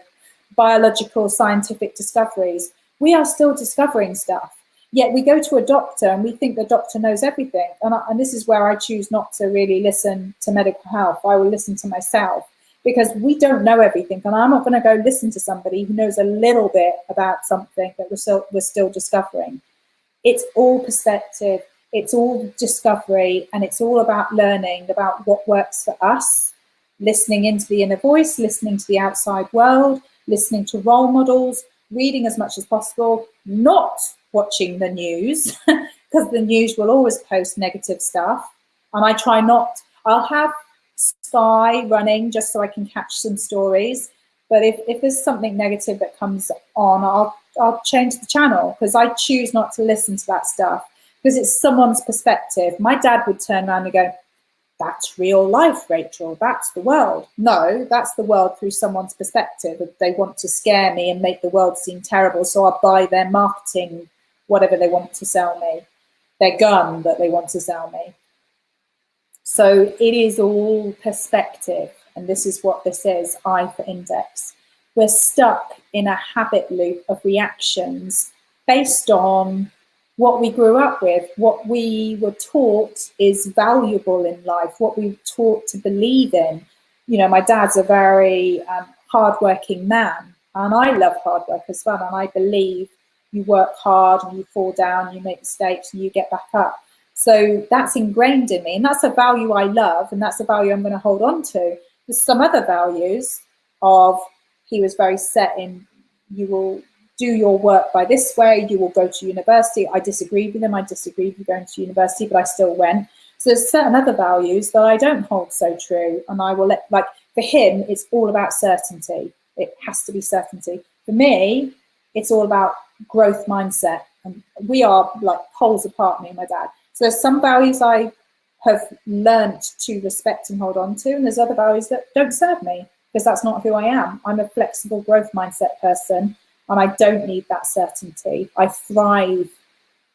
biological scientific discoveries. We are still discovering stuff. Yet we go to a doctor and we think the doctor knows everything. And this is where I choose not to really listen to medical health. I will listen to myself, because we don't know everything. And I'm not going to go listen to somebody who knows a little bit about something that we're still discovering. it's all perspective, it's all discovery, and it's all about learning about what works for us, listening into the inner voice, listening to the outside world, listening to role models, reading as much as possible, not watching the news, because the news will always post negative stuff. And I try not, I'll have Sky running just so I can catch some stories. But if there's something negative that comes on, I'll change the channel, because I choose not to listen to that stuff, because it's someone's perspective. My dad would turn around and go, "That's real life, Rachel, that's the world." No, that's the world through someone's perspective. They want to scare me and make the world seem terrible, so I'll buy their marketing, whatever they want to sell me, their gun that they want to sell me. So it is all perspective, and this is what this is, I for Index. We're stuck in a habit loop of reactions based on what we grew up with, what we were taught is valuable in life, what we were taught to believe in. You know, my dad's a very hardworking man, and I love hard work as well, and I believe you work hard and you fall down, you make mistakes and you get back up. So that's ingrained in me, and that's a value I love, and that's a value I'm going to hold on to. There's some other values of, he was very set in, you will do your work by this way, you will go to university. I disagreed with him, I disagreed with going to university, but I still went. So there's certain other values that I don't hold so true, and I will let, like for him, it's all about certainty. It has to be certainty. For me, it's all about growth mindset, and we are like poles apart, me and my dad. So there's some values I have learnt to respect and hold on to, and there's other values that don't serve me, because that's not who I am. I'm a flexible growth mindset person, and I don't need that certainty. I thrive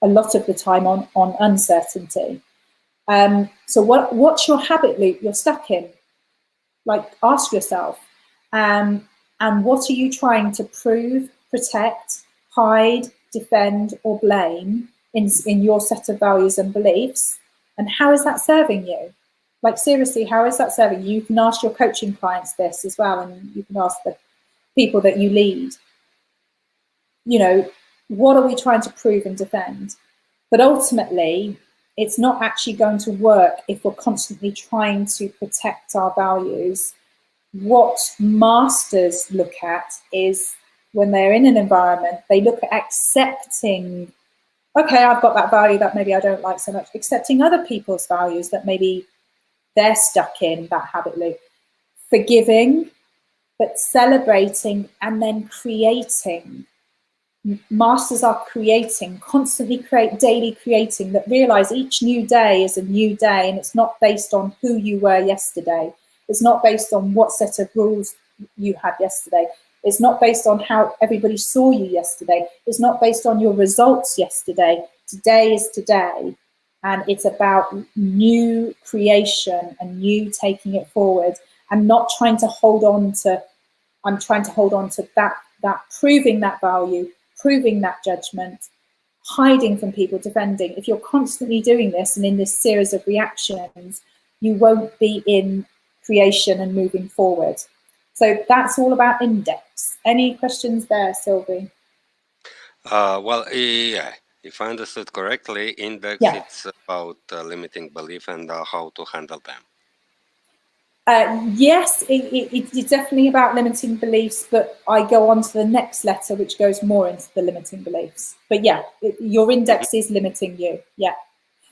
a lot of the time on uncertainty. So what's your habit loop you're stuck in? Like, ask yourself, and what are you trying to prove, protect, hide, defend, or blame in your set of values and beliefs? And how is that serving you? Like, seriously, how is that serving you? You can ask your coaching clients this as well, and you can ask the people that you lead. You know, what are we trying to prove and defend? But ultimately, it's not actually going to work if we're constantly trying to protect our values. What masters look at is, when they're in an environment, they look at accepting, okay, I've got that value that maybe I don't like so much, accepting other people's values that maybe they're stuck in that habit loop, forgiving, but celebrating, and then creating. Masters are creating, constantly daily creating, that realize each new day is a new day, and it's not based on who you were yesterday. It's not based on what set of rules you had yesterday. It's not based on how everybody saw you yesterday. It's not based on your results yesterday. Today is today. And it's about new creation and new taking it forward, and not trying to hold on to, I'm trying to hold on to that proving that value, proving that judgment, hiding from people, defending. If you're constantly doing this and in this series of reactions, you won't be in creation and moving forward. So that's all about Index. Any questions there, Sylvie? Well, yeah, if I understood correctly, Index, yeah. It's about limiting belief and how to handle them. Yes, it's definitely about limiting beliefs, but I go on to the next letter, which goes more into the limiting beliefs. But yeah, your Index is limiting you, yeah.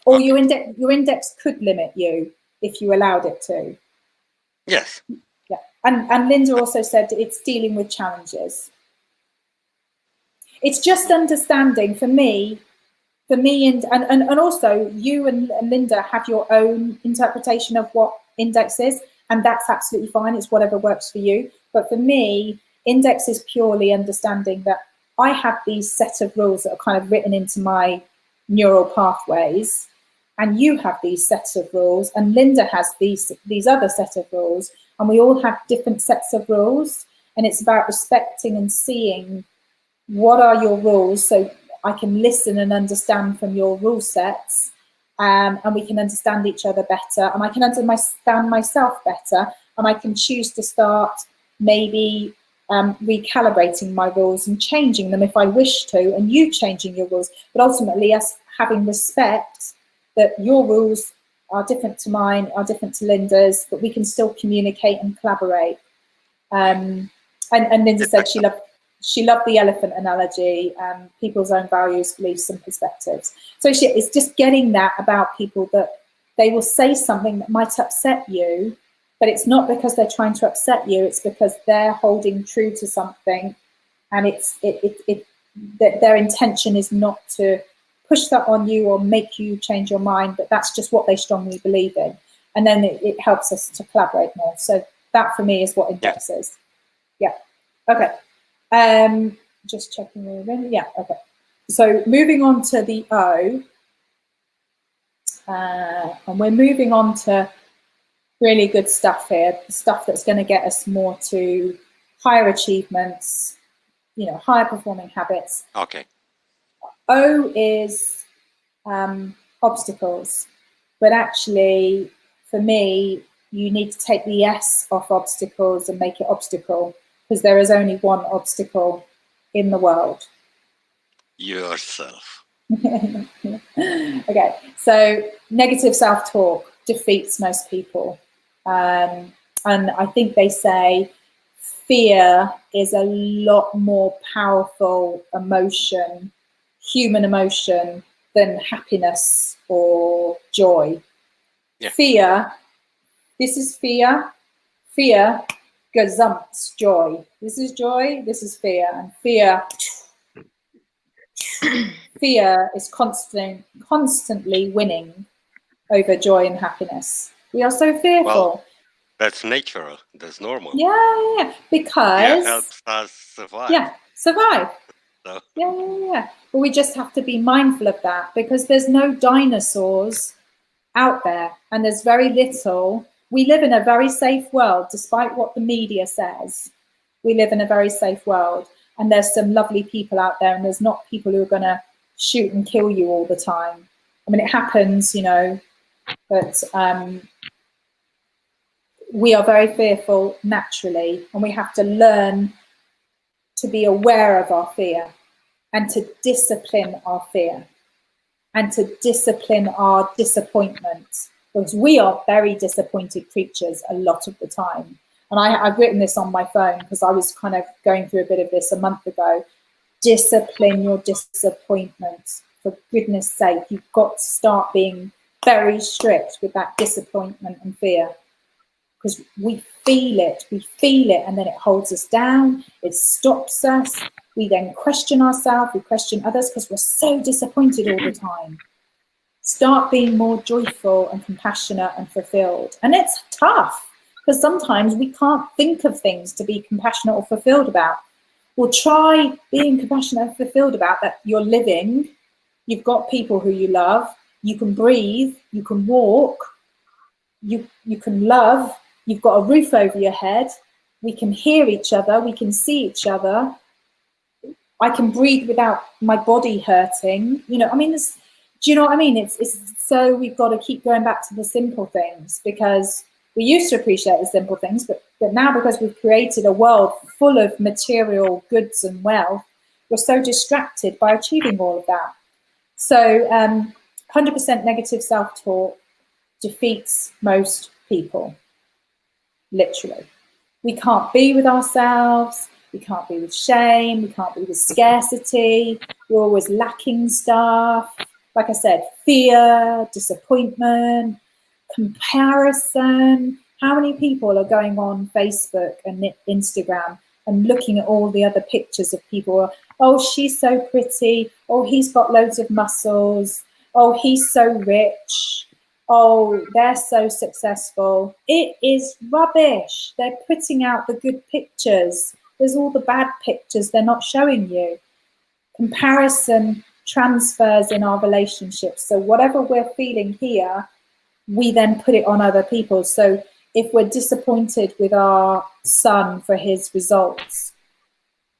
Or okay. Your index could limit you if you allowed it to. Yes. Yeah, and Linda also said it's dealing with challenges. It's just understanding for me, and also you and Linda have your own interpretation of what Index is. And that's absolutely fine. It's whatever works for you. But for me, Index is purely understanding that I have these set of rules that are kind of written into my neural pathways, and you have these sets of rules, and Linda has these other set of rules, and we all have different sets of rules. And it's about respecting and seeing what are your rules, so I can listen and understand from your rule sets. And we can understand each other better, and I can understand myself better, and I can choose to start maybe recalibrating my rules and changing them if I wish to, and you changing your rules, but ultimately us having respect that your rules are different to mine, are different to Linda's, but we can still communicate and collaborate. And Linda said she loved the elephant analogy, people's own values, beliefs and perspectives. So it's just getting that about people, that they will say something that might upset you, but it's not because they're trying to upset you, it's because they're holding true to something, and that their intention is not to push that on you or make you change your mind, but that's just what they strongly believe in. And then it helps us to collaborate more. So that for me is what index is. Yeah. Okay. Just checking the room. Yeah. Okay. So moving on to the O, and we're moving on to really good stuff here, stuff that's going to get us more to higher achievements, higher performing habits. Okay. O is obstacles, but actually for me, you need to take the S off obstacles and make it obstacle, because there is only one obstacle in the world. Yourself. Okay, so negative self-talk defeats most people. And I think they say fear is a lot more powerful emotion, human emotion, than happiness or joy. Yeah. Fear, this is fear. Fear gazumps joy. This is joy, this is fear. And fear is constantly winning over joy and happiness. We are so fearful. Well, that's natural. That's normal. Yeah. Because fear helps us survive. Yeah, survive. So. Yeah. But we just have to be mindful of that, because there's no dinosaurs out there, and there's very little. We live in a very safe world, despite what the media says. We live in a very safe world, and there's some lovely people out there, and there's not people who are going to shoot and kill you all the time. I mean, it happens, but we are very fearful naturally, and we have to learn to be aware of our fear and to discipline our fear and to discipline our disappointment, because we are very disappointed creatures a lot of the time. And I've written this on my phone because I was kind of going through a bit of this a month ago. Discipline your disappointment. For goodness sake, you've got to start being very strict with that disappointment and fear, because we feel it, and then it holds us down, it stops us. We then question ourselves, we question others, because we're so disappointed all the time. Start being more joyful and compassionate and fulfilled. And it's tough, because sometimes we can't think of things to be compassionate or fulfilled about. Well, try being compassionate and fulfilled about that you're living, you've got people who you love, you can breathe, you can walk, you can love, you've got a roof over your head, we can hear each other, we can see each other, I can breathe without my body hurting. Do you know what I mean? It's so we've got to keep going back to the simple things, because we used to appreciate the simple things, but now, because we've created a world full of material goods and wealth, we're so distracted by achieving all of that. So 100% negative self-talk defeats most people, literally. We can't be with ourselves, we can't be with shame, we can't be with scarcity, we're always lacking stuff. Like I said, fear, disappointment, comparison. How many people are going on Facebook and Instagram and looking at all the other pictures of people? Oh, she's so pretty. Oh, he's got loads of muscles. Oh, he's so rich. Oh, they're so successful. It is rubbish. They're putting out the good pictures. There's all the bad pictures they're not showing you. Comparison transfers in our relationships. So whatever we're feeling here, we then put it on other people. So if we're disappointed with our son for his results,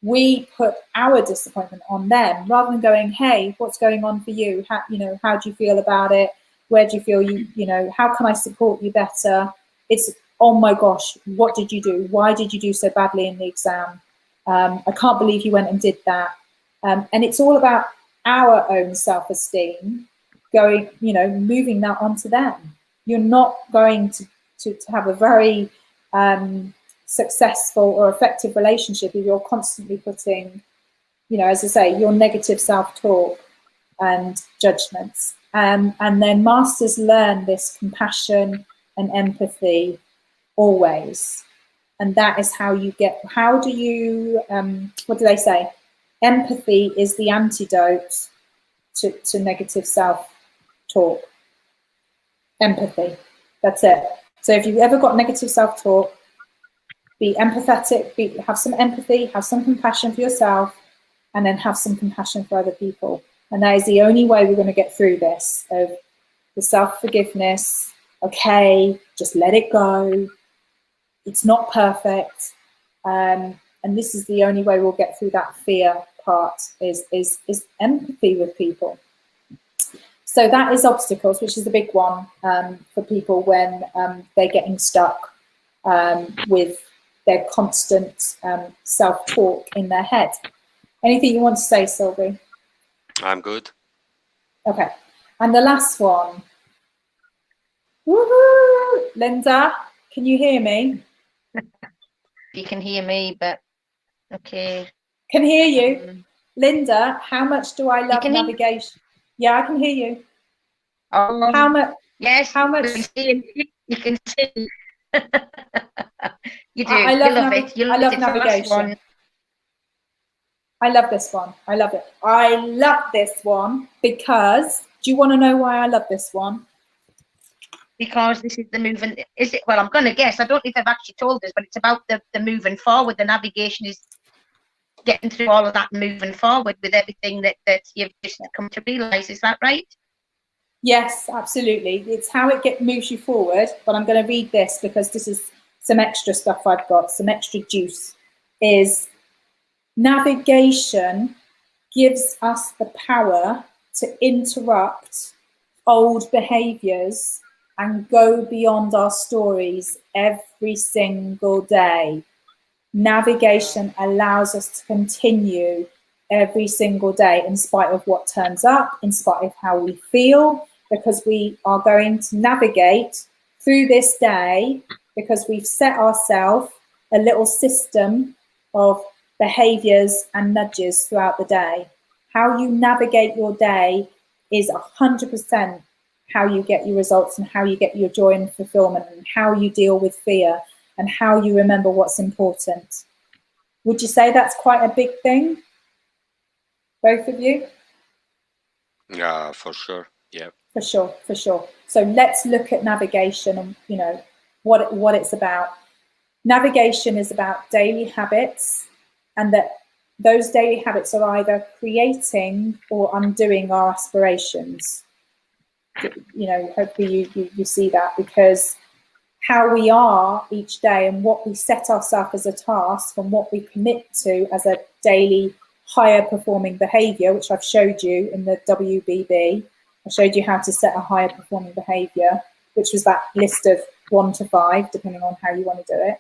we put our disappointment on them, rather than going, hey, what's going on for you? How do you feel about it? Where do you feel how can I support you better? It's, oh my gosh, what did you do? Why did you do so badly in the exam? I can't believe you went and did that. And it's all about our own self-esteem going, moving that onto them. You're not going to have a very successful or effective relationship if you're constantly putting, as I say, your negative self-talk and judgments. And then masters learn this compassion and empathy always. And that is how you what do they say? Empathy is the antidote to negative self-talk. Empathy, that's it. So if you've ever got negative self-talk, be empathetic, have some empathy, have some compassion for yourself, and then have some compassion for other people. And that is the only way we're going to get through this, of the self-forgiveness. Okay, just let it go. It's not perfect. And this is the only way we'll get through that fear part, is empathy with people. So that is obstacles, which is the big one for people when they're getting stuck with their constant self-talk in their head. Anything you want to say, Sylvie? I'm good. Okay. And the last one. Woohoo! Linda, can you hear me? You can hear me, but okay. Can hear you. Linda, how much do I love navigation? Yeah, I can hear you. How much? Yes. How much? You can see. You do. I love it. I love navigation. I love this one. I love it. I love this one because, do you want to know why I love this one? Because this is the moving, is it? Well, I'm going to guess. I don't know if I've actually told this, but it's about the moving forward. The navigation is getting through all of that moving forward with everything that you've just come to realise. Is that right? Yes, absolutely. It's how it moves you forward. But I'm going to read this because this is some extra stuff I've got, some extra juice. Is navigation gives us the power to interrupt old behaviours and go beyond our stories every single day. Navigation allows us to continue every single day in spite of what turns up, in spite of how we feel, because we are going to navigate through this day because we've set ourselves a little system of behaviours and nudges throughout the day. How you navigate your day is 100% how you get your results and how you get your joy and fulfillment, and how you deal with fear and how you remember what's important. Would you say that's quite a big thing? Both of you? Yeah, for sure. Yeah. For sure, for sure. So let's look at navigation and, what it's about. Navigation is about daily habits, and that those daily habits are either creating or undoing our aspirations. Hopefully you see that, because how we are each day and what we set ourselves as a task and what we commit to as a daily higher performing behavior, which I've showed you in the WBB. I showed you how to set a higher performing behavior, which was that list of 1 to 5, depending on how you want to do it.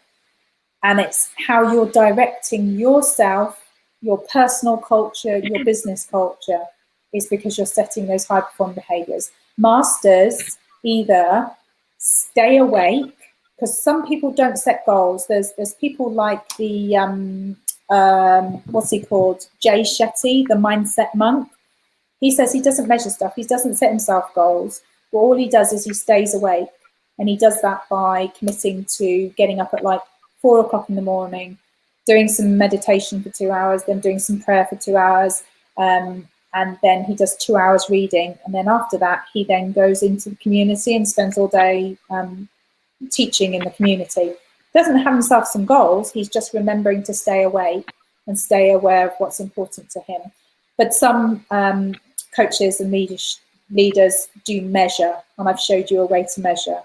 And it's how you're directing yourself, your personal culture, your business culture, is because you're setting those high performing behaviors. Masters either stay awake, because some people don't set goals. There's people like the what's he called, Jay Shetty, the mindset monk. He says he doesn't measure stuff, he doesn't set himself goals, but all he does is he stays awake, and he does that by committing to getting up at like 4 o'clock in the morning, doing some meditation for 2 hours, then doing some prayer for 2 hours, and then he does 2 hours reading, and then after that he then goes into the community and spends all day teaching in the community. Doesn't have himself some goals, he's just remembering to stay awake and stay aware of what's important to him. But some coaches and leaders do measure, and I've showed you a way to measure.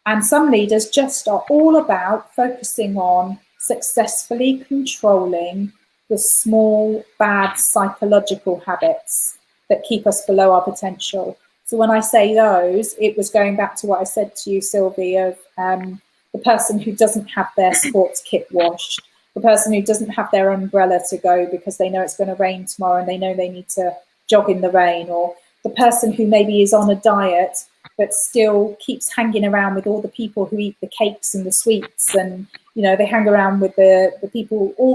And some leaders just are all about focusing on successfully controlling the small, bad psychological habits that keep us below our potential. So when I say those, it was going back to what I said to you, Sylvie, of the person who doesn't have their sports kit washed, the person who doesn't have their umbrella to go because they know it's going to rain tomorrow and they know they need to jog in the rain, or the person who maybe is on a diet but still keeps hanging around with all the people who eat the cakes and the sweets, and you know, they hang around with all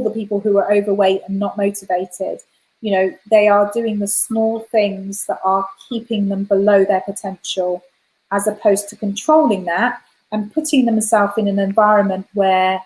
the people who are overweight and not motivated. You know, they are doing the small things that are keeping them below their potential, as opposed to controlling that and putting themselves in an environment where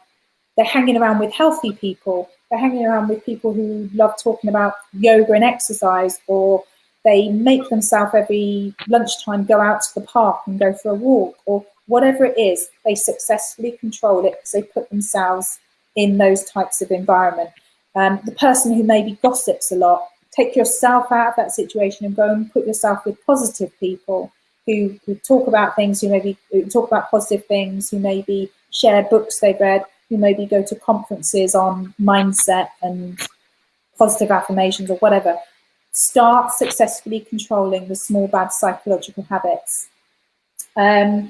they're hanging around with healthy people. They're hanging around with people who love talking about yoga and exercise, or they make themselves every lunchtime go out to the park and go for a walk, or whatever it is. They successfully control it because they put themselves in those types of environment. The person who maybe gossips a lot, take yourself out of that situation and go and put yourself with positive people who talk about things, who talk about positive things, who maybe share books they've read, who maybe go to conferences on mindset and positive affirmations or whatever. Start successfully controlling the small bad psychological habits. Yeah,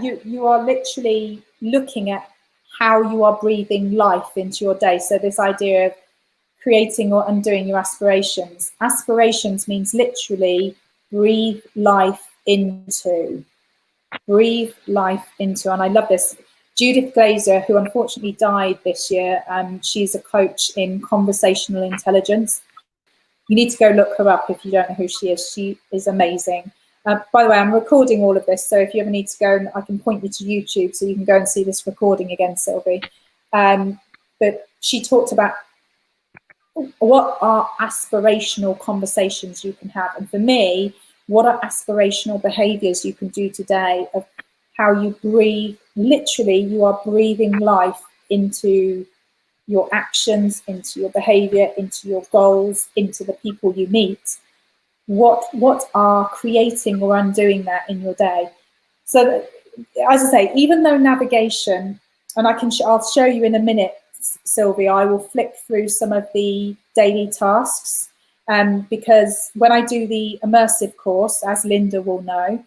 you are literally looking at how you are breathing life into your day. So this idea of creating or undoing your aspirations. Aspirations means literally breathe life into. Breathe life into. And I love this. Judith Glaser, who unfortunately died this year, she's a coach in conversational intelligence. You need to go look her up if you don't know who she is. She is amazing. By the way, I'm recording all of this, so if you ever need to go, I can point you to YouTube so you can go and see this recording again, Sylvie. But she talked about what are aspirational conversations you can have. And for me, what are aspirational behaviors you can do today of how you breathe? Literally, you are breathing life into your actions, into your behavior, into your goals, into the people you meet. What are creating or undoing that in your day? So, as I say, even though navigation, and I'll show you in a minute, Sylvie, I will flick through some of the daily tasks, because when I do the immersive course, as Linda will know,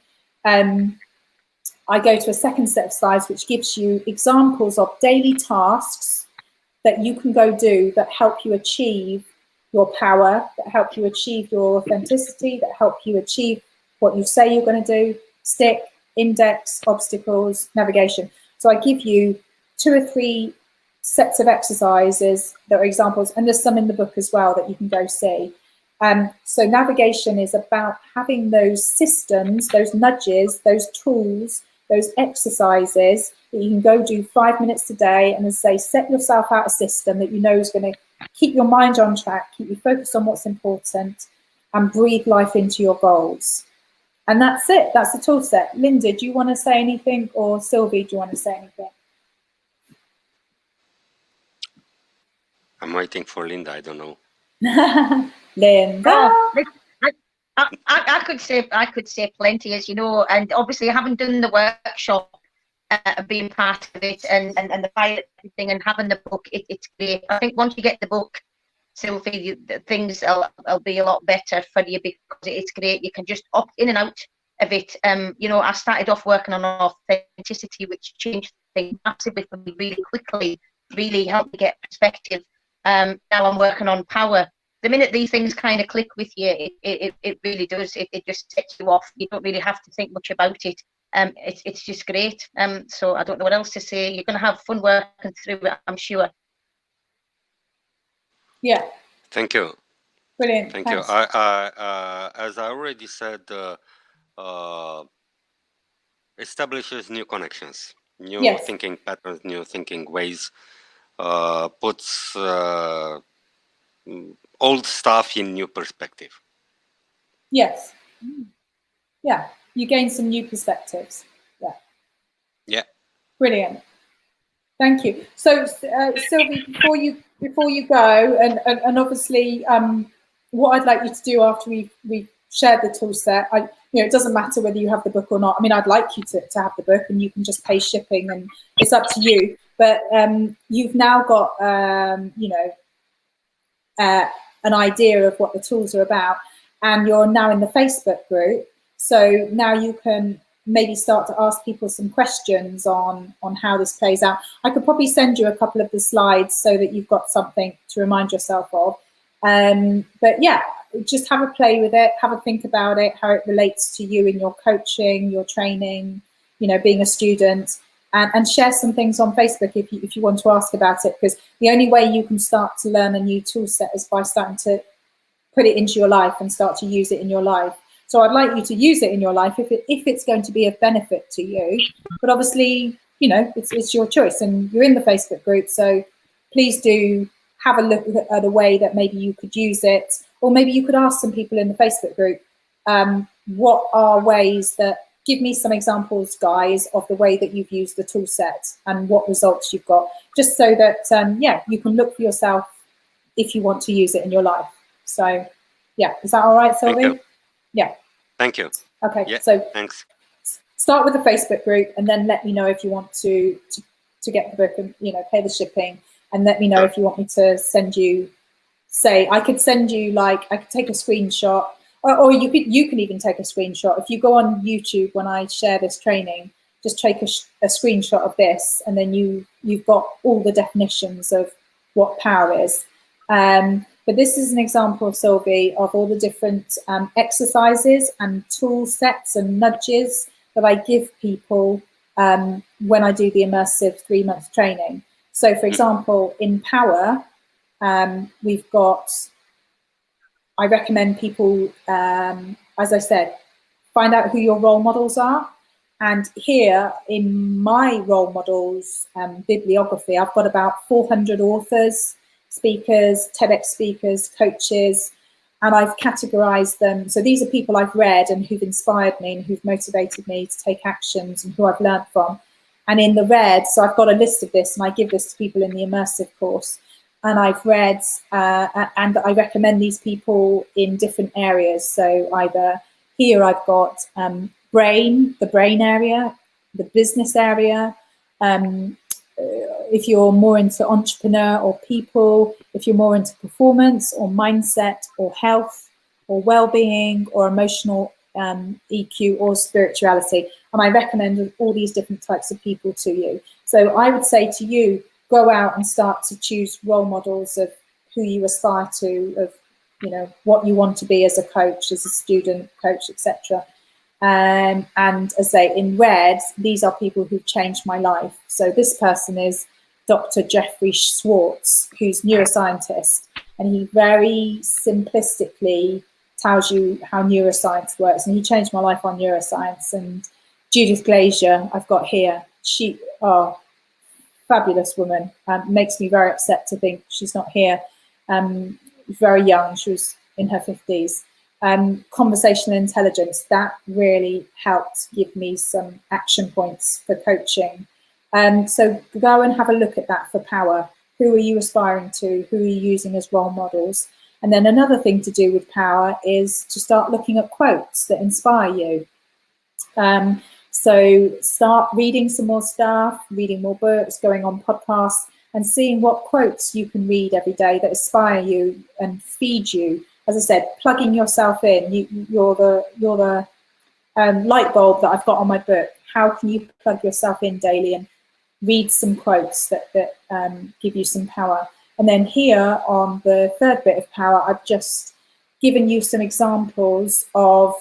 I go to a second set of slides which gives you examples of daily tasks that you can go do that help you achieve your power, that help you achieve your authenticity, that help you achieve what you say you're going to do: stick, index, obstacles, navigation. So I give you 2 or 3 sets of exercises that are examples, and there's some in the book as well that you can go see. So navigation is about having those systems, those nudges, those tools, those exercises that you can go do 5 minutes a day, and as I say, set yourself out a system that you know is going to keep your mind on track, keep you focused on what's important, and breathe life into your goals. And that's it. That's the tool set. Linda, do you want to say anything, or Sylvie, do you want to say anything? I'm waiting for Linda. I don't know. Linda. Oh, I could say plenty, as you know, and obviously I haven't done the workshop, being part of it, and the pilot thing, and having the book. It's great. I think once you get the book, Sylvie, things will be a lot better for you, because it's great. You can just opt in and out of it. You know, I started off working on authenticity, which changed things massively for me really quickly. Really helped me get perspective. Now I'm working on power. The minute these things kind of click with you, it really does. It just sets you off. You don't really have to think much about it. It's just great. So I don't know what else to say. You're going to have fun working through it, I'm sure. Yeah. Thank you. Brilliant. Thank Thanks. you. As I already said, establishes new connections, new thinking patterns, new thinking ways, puts old stuff in new perspective. Yes. Yeah. You gain some new perspectives. Yeah. Yeah. Brilliant. Thank you. So, Sylvie, before you go, and obviously, what I'd like you to do after we've shared the tool set, it doesn't matter whether you have the book or not. I mean, I'd like you to have the book, and you can just pay shipping, and it's up to you. But you've now got, an idea of what the tools are about, and you're now in the Facebook group. So now you can maybe start to ask people some questions on how this plays out. I could probably send you a couple of the slides so that you've got something to remind yourself of. But yeah, just have a play with it, have a think about it, how it relates to you in your coaching, your training, you know, being a student, and share some things on Facebook if you want to ask about it, because the only way you can start to learn a new tool set is by starting to put it into your life and start to use it in your life. So I'd like you to use it in your life if it's going to be of benefit to you. But obviously, you know, it's your choice, and you're in the Facebook group, so please do have a look at a way that maybe you could use it, or maybe you could ask some people in the Facebook group, what are ways that, give me some examples, guys, of the way that you've used the tool set and what results you've got, just so that, yeah, you can look for yourself if you want to use it in your life. So, yeah, is that all right, Sylvie? Yeah. Thank you. Okay, yeah, so thanks. Start with the Facebook group, and then let me know if you want to get the book and, you know, pay the shipping, and let me know if you want me to send you, say, I could send you, like, I could take a screenshot, or you can even take a screenshot. If you go on YouTube when I share this training, just take a screenshot of this, and then you've got all the definitions of what power is. But this is an example, Sylvie, of all the different exercises and tool sets and nudges that I give people when I do the immersive 3-month training. So, for example, in power, we've got, I recommend people, as I said, find out who your role models are. And here in my role models bibliography, I've got about 400 authors, speakers, TEDx speakers, coaches, and I've categorized them. So these are people I've read and who've inspired me and who've motivated me to take actions and who I've learned from. And in the red, so I've got a list of this, and I give this to people in the immersive course. And I've read, and I recommend these people in different areas. So either here I've got the brain area, the business area, if you're more into entrepreneur or people, if you're more into performance or mindset or health or well-being or emotional EQ or spirituality. And I recommend all these different types of people to you. So I would say to you, go out and start to choose role models of who you aspire to, of, you know, what you want to be as a coach, as a student, coach, etc. And as I say, in red, these are people who've changed my life. So this person is Dr. Jeffrey Schwartz, who's neuroscientist, and he very simplistically tells you how neuroscience works, and he changed my life on neuroscience. And Judith Glazier, I've got here, she, oh, fabulous woman, makes me very upset to think she's not here. Very young, she was in her 50s. Conversational intelligence, that really helped give me some action points for coaching. So go and have a look at that for power. Who are you aspiring to? Who are you using as role models? And then another thing to do with power is to start looking at quotes that inspire you. So start reading some more stuff, reading more books, going on podcasts, and seeing what quotes you can read every day that inspire you and feed you. As I said, plugging yourself in. You're the light bulb that I've got on my book. How can you plug yourself in daily and read some quotes that give you some power? And then here on the third bit of power, I've just given you some examples of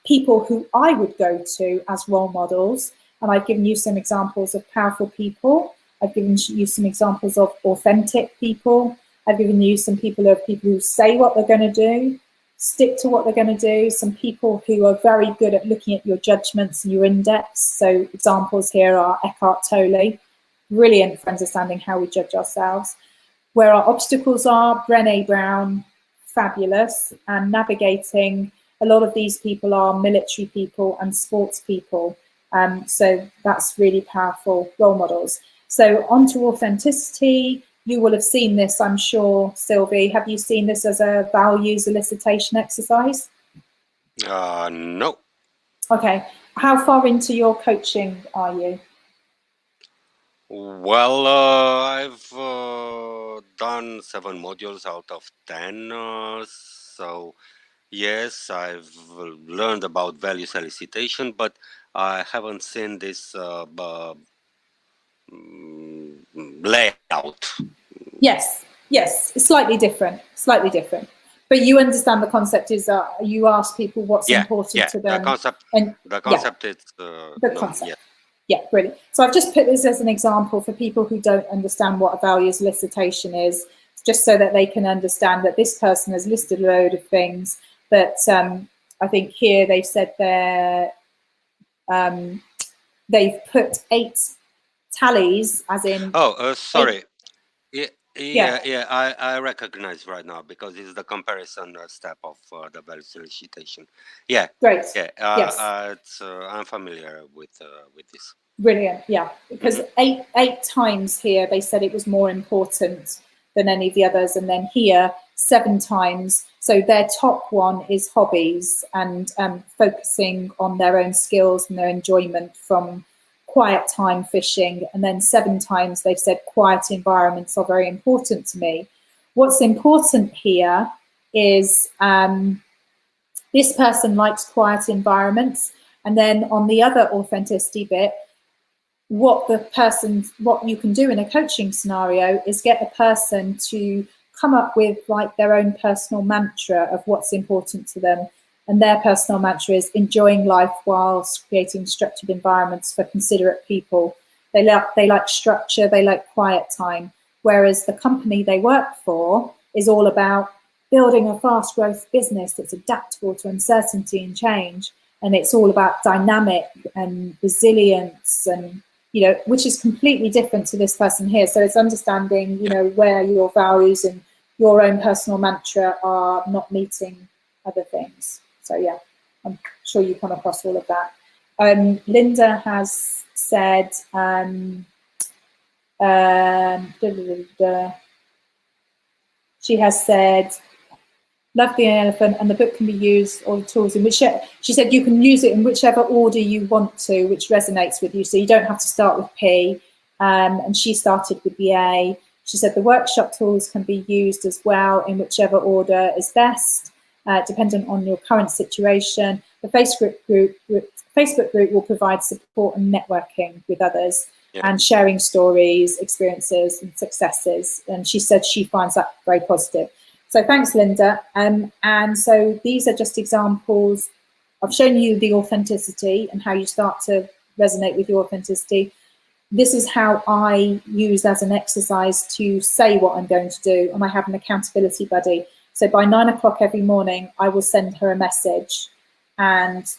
people who I would go to as role models. And I've given you some examples of powerful people. I've given you some examples of authentic people. I've given you some people who say what they're going to do, stick to what they're going to do, some people who are very good at looking at your judgments and your index. So examples here are Eckhart Tolle, brilliant for understanding how we judge ourselves. Where our obstacles are, Brené Brown, fabulous, and navigating. A lot of these people are military people and sports people. So that's really powerful role models. So on to authenticity. You will have seen this, I'm sure, Sylvie. Have you seen this as a values elicitation exercise? No. Okay. How far into your coaching are you? Well, I've done 7 modules out of 10, so Yes, I've learned about value solicitation, but I haven't seen this layout. Yes, yes, it's slightly different, But you understand the concept is that you ask people what's important to them. The concept is the concept. Yeah, brilliant. So I've just put this as an example for people who don't understand what a value solicitation is, just so that they can understand that this person has listed a load of things. But I think here they've said they've put 8 tallies, as in. Oh, sorry. Yeah, I recognize right now because it's the comparison step of the value solicitation. Yeah, great. Yeah, yes. I'm familiar with this. Brilliant, yeah, because eight times here they said it was more important than any of the others, and then here 7 times. So their top one is hobbies and focusing on their own skills and their enjoyment from quiet time fishing, and then 7 times they've said quiet environments are very important to me. What's important here is this person likes quiet environments, and then on the other authenticity bit, what you can do in a coaching scenario is get a person to come up with like their own personal mantra of what's important to them. And their personal mantra is enjoying life whilst creating structured environments for considerate people. They like structure, they like quiet time. Whereas the company they work for is all about building a fast growth business that's adaptable to uncertainty and change. And it's all about dynamic and resilience, and which is completely different to this person here. So it's understanding, where your values and your own personal mantra are not meeting other things. So yeah, I'm sure you come across all of that. Linda has said, she has said, love the elephant, and the book can be used, or the tools in which she said you can use it in whichever order you want to, which resonates with you. So you don't have to start with P. And she started with the A. She said the workshop tools can be used as well in whichever order is best, dependent on your current situation. The Facebook group will provide support and networking with others, and sharing stories, experiences, and successes. And she said she finds that very positive. So thanks, Linda. And so these are just examples. I've shown you the authenticity and how you start to resonate with your authenticity. This is how I use as an exercise to say what I'm going to do. And I have an accountability buddy. So by 9 o'clock every morning, I will send her a message. And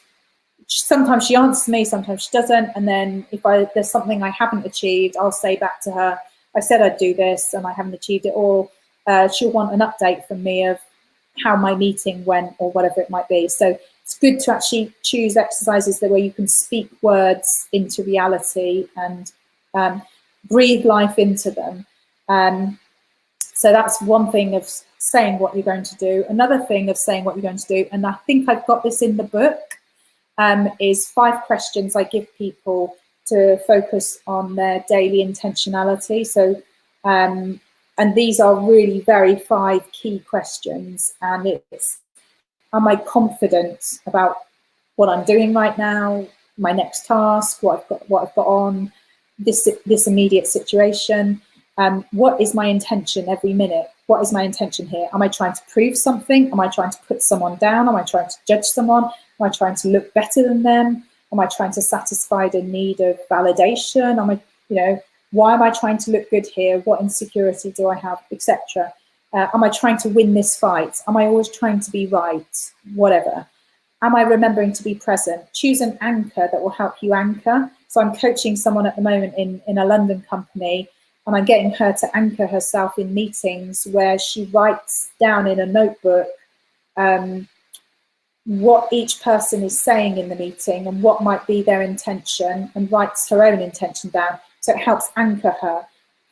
sometimes she answers me, sometimes she doesn't. And then if there's something I haven't achieved, I'll say back to her, I said I'd do this and I haven't achieved it all. She'll want an update from me of how my meeting went or whatever it might be. So it's good to actually choose exercises where you can speak words into reality and breathe life into them. So that's one thing of saying what you're going to do. Another thing of saying what you're going to do, and I think I've got this in the book, is 5 questions I give people to focus on their daily intentionality. So and these are really very 5 key questions. And it's, am I confident about what I'm doing right now, my next task, what I've got on, this immediate situation? What is my intention every minute? What is my intention here? Am I trying to prove something? Am I trying to put someone down? Am I trying to judge someone? Am I trying to look better than them? Am I trying to satisfy the need of validation? Am I, why am I trying to look good here? What insecurity do I have, etc.? Am I trying to win this fight? Am I always trying to be right? Whatever. Am I remembering to be present? Choose an anchor that will help you anchor. So I'm coaching someone at the moment in a London company, and I'm getting her to anchor herself in meetings where she writes down in a notebook what each person is saying in the meeting and what might be their intention, and writes her own intention down. So it helps anchor her.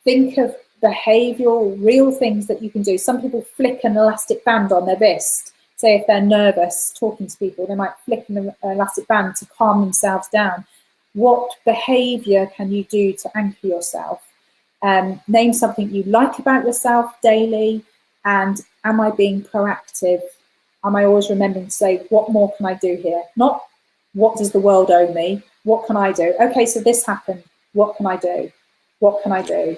Think of behavioural, real things that you can do. Some people flick an elastic band on their wrist. Say if they're nervous talking to people, they might flick an elastic band to calm themselves down. What behaviour can you do to anchor yourself? Name something you like about yourself daily, and am I being proactive am I always remembering to say, what more can I do here? Not what does the world owe me? What can I do? Okay, so this happened. What can I do? What can I do?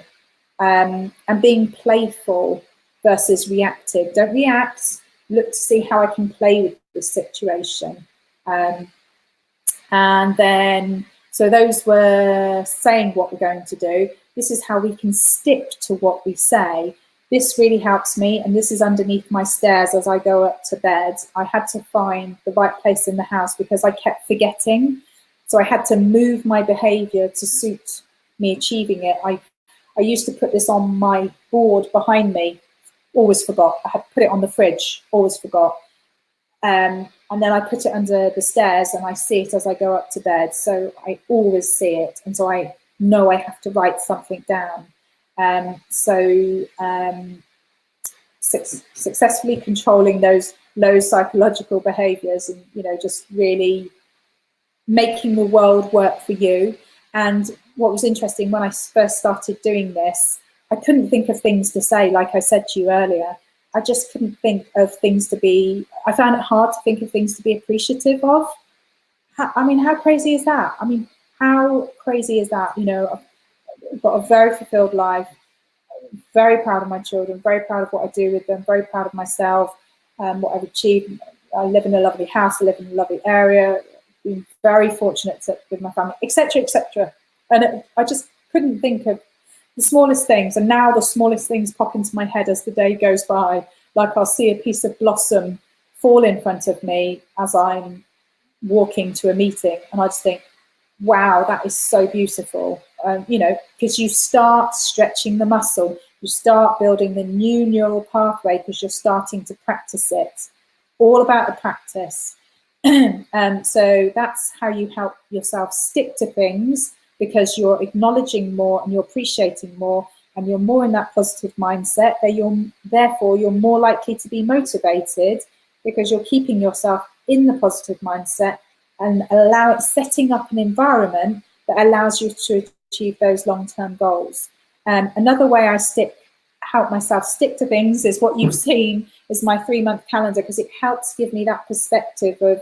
And being playful versus reactive. Don't react. Look to see how I can play with this situation. And then, so those were saying what we're going to do. This is how we can stick to what we say. This really helps me, and this is underneath my stairs as I go up to bed. I had to find the right place in the house because I kept forgetting. So I had to move my behavior to suit me achieving it. I used to put this on my board behind me, always forgot. I had put it on the fridge, always forgot. And then I put it under the stairs and I see it as I go up to bed. So I always see it. And so I know I have to write something down. Successfully controlling those low psychological behaviors and, you know, just really making the world work for you. And what was interesting, when I first started doing this, I couldn't think of things to say, like I said to you earlier. I just couldn't think of things to be, I found it hard to think of things to be appreciative of. I mean, how crazy is that? I mean, how crazy is that? You know, I've got a very fulfilled life, very proud of my children, very proud of what I do with them, very proud of myself, what I've achieved. I live in a lovely house, I live in a lovely area, been very fortunate with my family, etc., etc. And I just couldn't think of the smallest things, and now the smallest things pop into my head as the day goes by. Like I'll see a piece of blossom fall in front of me as I'm walking to a meeting, and I just think, wow, that is so beautiful. You know, because you start stretching the muscle, you start building the new neural pathway because you're starting to practice it. All about the practice. So that's how you help yourself stick to things, because you're acknowledging more and you're appreciating more and you're more in that positive mindset. Therefore, you're more likely to be motivated because you're keeping yourself in the positive mindset and setting up an environment that allows you to achieve those long-term goals. Another way I help myself stick to things is what you've seen is my 3-month calendar, because it helps give me that perspective of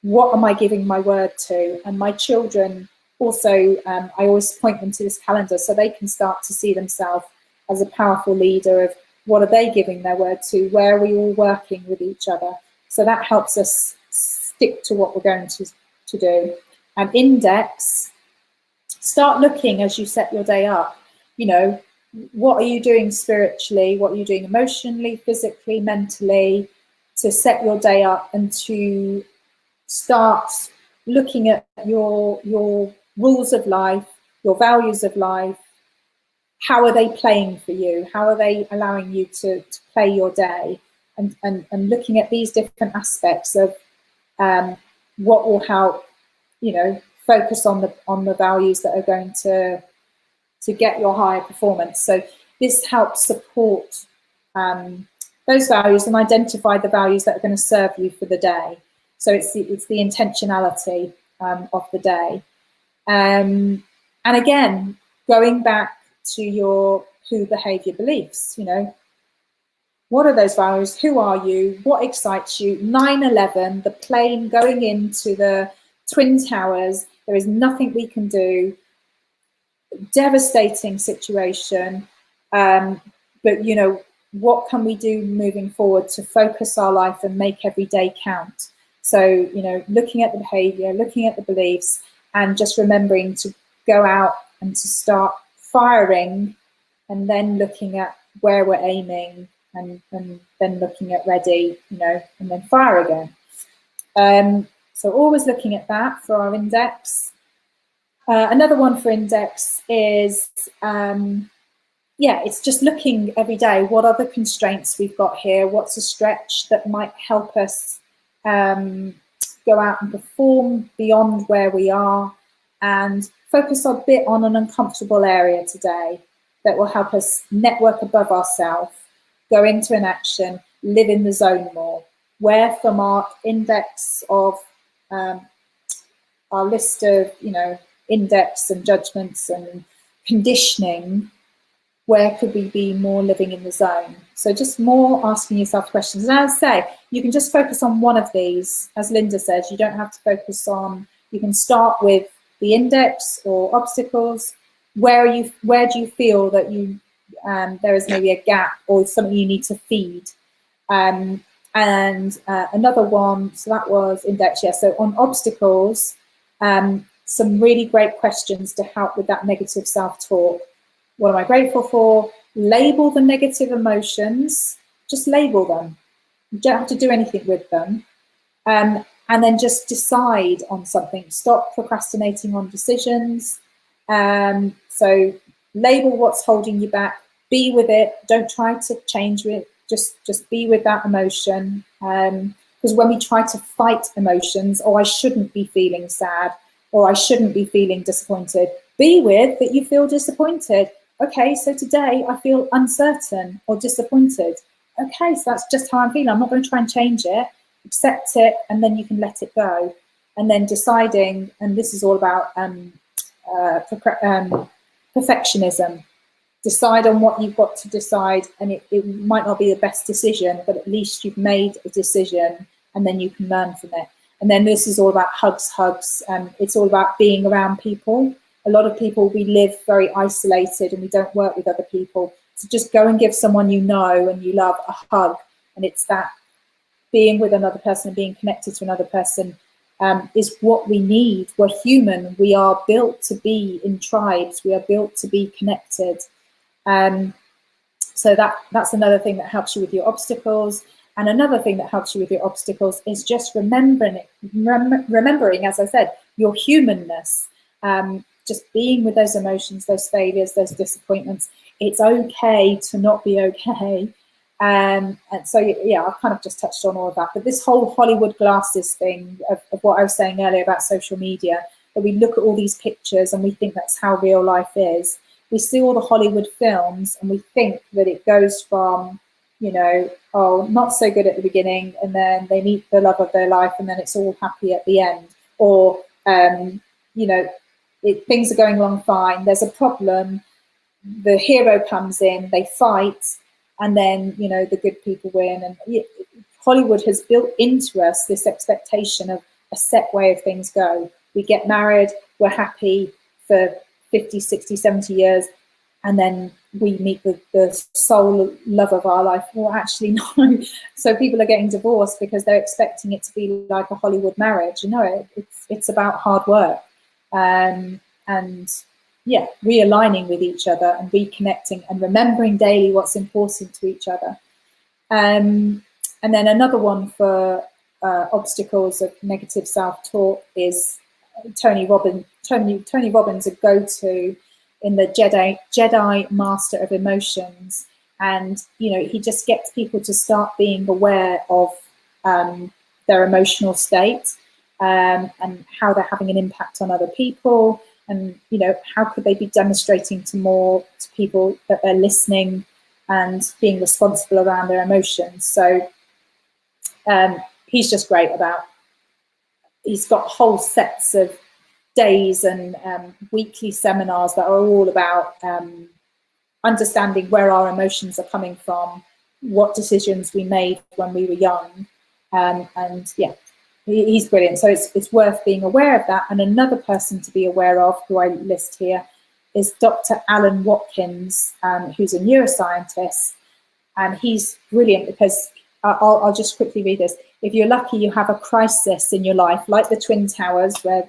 what am I giving my word to. And my children also, I always point them to this calendar so they can start to see themselves as a powerful leader of what are they giving their word to, where are we all working with each other. So that helps us stick to what we're going to do. And index, start looking as you set your day up, you know, what are you doing spiritually, what are you doing emotionally, physically, mentally, to set your day up and to start looking at your rules of life, your values of life. How are they playing for you? How are they allowing you to play your day? And looking at these different aspects of what will help, you know, focus on the values that are going to get your higher performance. So this helps support those values and identify the values that are going to serve you for the day. So it's the intentionality of the day. And again, going back to your who behavior beliefs, you know, what are those values? Who are you? What excites you? 9/11, the plane going into the Twin Towers. There is nothing we can do. Devastating situation. But, you know, what can we do moving forward to focus our life and make every day count? So, you know, looking at the behavior, looking at the beliefs, and just remembering to go out and to start firing, and then looking at where we're aiming, and then looking at ready, you know, and then fire again. So always looking at that for our index. Another one for index is, it's just looking every day, what are the constraints we've got here? What's a stretch that might help us go out and perform beyond where we are, and focus a bit on an uncomfortable area today that will help us network above ourselves, go into an action, live in the zone more. Where from our index of our list of, you know, index and judgments and conditioning, where could we be more living in the zone? So just more asking yourself questions. And as I say, you can just focus on one of these. As Linda says, you don't have to focus on, you can start with the index or obstacles. Where do you feel that there is maybe a gap or something you need to feed? Another one, so that was index, yeah. So on obstacles, some really great questions to help with that negative self-talk. What am I grateful for? Label the negative emotions, just label them. You don't have to do anything with them. And then just decide on something. Stop procrastinating on decisions. So label what's holding you back, be with it, don't try to change it, just be with that emotion. Because when we try to fight emotions, I shouldn't be feeling sad, or I shouldn't be feeling disappointed, be with that you feel disappointed. Okay, so today I feel uncertain or disappointed. Okay, so that's just how I'm feeling. I'm not going to try and change it, accept it, and then you can let it go. And then deciding, and this is all about perfectionism. Decide on what you've got to decide, and it might not be the best decision, but at least you've made a decision, and then you can learn from it. And then this is all about hugs. It's all about being around people. A lot of people, we live very isolated and we don't work with other people. So just go and give someone you know and you love a hug. And it's that being with another person and being connected to another person is what we need. We're human. We are built to be in tribes. We are built to be connected. So that's another thing that helps you with your obstacles. And another thing that helps you with your obstacles is just remembering, as I said, your humanness. Just being with those emotions, those failures, those disappointments. It's okay to not be okay. And so, yeah, I've kind of just touched on all of that. But this whole Hollywood glasses thing of what I was saying earlier about social media, that we look at all these pictures and we think that's how real life is. We see all the Hollywood films and we think that it goes from, not so good at the beginning, and then they meet the love of their life and then it's all happy at the end. Or, things are going along fine, there's a problem, the hero comes in, they fight, and then, the good people win. And Hollywood has built into us this expectation of a set way of things go. We get married, we're happy for 50, 60, 70 years, and then we meet the sole love of our life. Well, actually, no. So people are getting divorced because they're expecting it to be like a Hollywood marriage. It's about hard work. And yeah, realigning with each other and reconnecting and remembering daily what's important to each other. And then another one for obstacles of negative self-talk is Tony Robbins, a go-to in the Jedi Master of Emotions. And, he just gets people to start being aware of their emotional state and how they're having an impact on other people. And, how could they be demonstrating to people that they're listening and being responsible around their emotions. So he's just great he's got whole sets of days and weekly seminars that are all about understanding where our emotions are coming from, what decisions we made when we were young. And yeah, he's brilliant. So it's worth being aware of that. And another person to be aware of, who I list here, is Dr. Alan Watkins, who's a neuroscientist. And he's brilliant because I'll just quickly read this. If you're lucky, you have a crisis in your life, like the Twin Towers, where,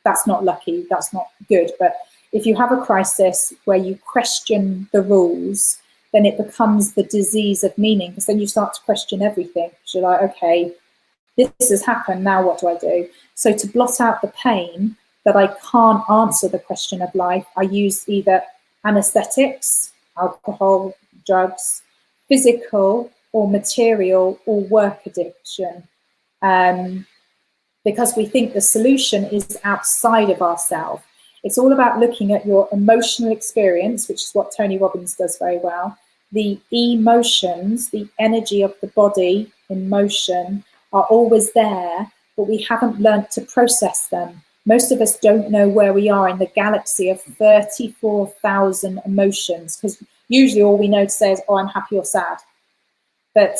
that's not lucky, that's not good. But if you have a crisis where you question the rules, then it becomes the disease of meaning, because then you start to question everything. So you're like, okay, this has happened, now what do I do? So to blot out the pain that I can't answer the question of life, I use either anesthetics, alcohol, drugs, physical or material or work addiction, because we think the solution is outside of ourselves. It's all about looking at your emotional experience, which is what Tony Robbins does very well. The emotions, the energy of the body in motion, are always there, but we haven't learned to process them. most of us don't know where we are in the galaxy of 34,000 emotions, because usually all we know to say is, oh, I'm happy or sad. But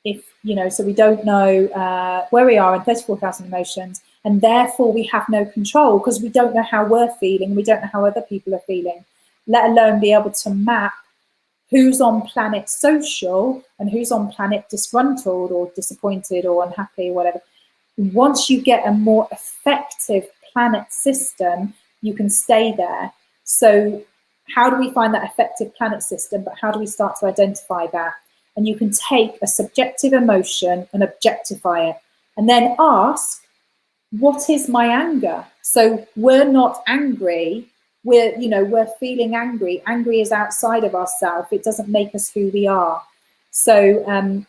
if, you know, so we don't know where we are in 34,000 emotions, and therefore we have no control because we don't know how we're feeling, we don't know how other people are feeling, let alone be able to map who's on planet social and who's on planet disgruntled or disappointed or unhappy or whatever. Once you get a more effective planet system, you can stay there. So how do we find that effective planet system? But how do we start to identify that? And you can take a subjective emotion and objectify it, and then ask, what is my anger? So we're not angry. We're feeling angry. Angry is outside of ourselves. It doesn't make us who we are. So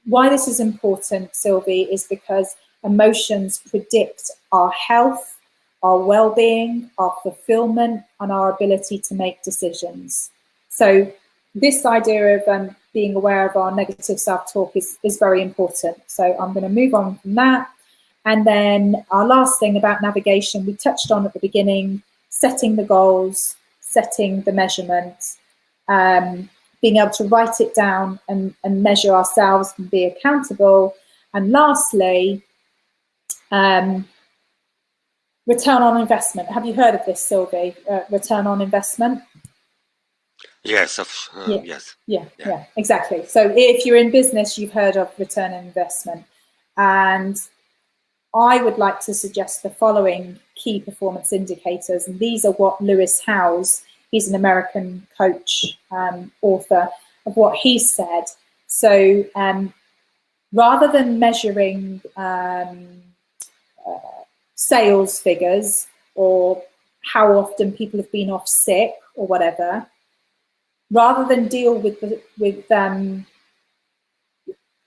why this is important, Sylvie, is because emotions predict our health, our well-being, our fulfillment, and our ability to make decisions. So this idea of being aware of our negative self-talk is very important. So I'm going to move on from that. And then our last thing about navigation, we touched on at the beginning, setting the goals, setting the measurements, being able to write it down and measure ourselves and be accountable. And lastly, return on investment. Have you heard of this, Sylvie? Return on investment? Yes, yes. Yeah, exactly. So if you're in business, you've heard of return on investment. And I would like to suggest the following key performance indicators, and these are what Lewis Howes, he's an American coach, author, of what he said. So rather than measuring sales figures or how often people have been off sick or whatever, rather than deal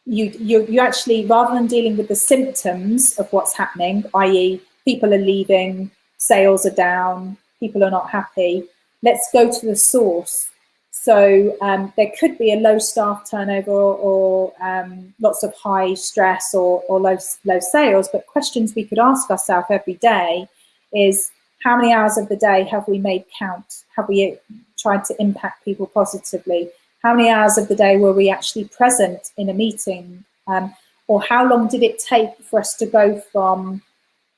you actually, rather than dealing with the symptoms of what's happening, i.e. people are leaving, sales are down, people are not happy, let's go to the source. So there could be a low staff turnover or lots of high stress or low sales, but questions we could ask ourselves every day is, how many hours of the day have we made count? Have we tried to impact people positively? How many hours of the day were we actually present in a meeting? Or how long did it take for us to go from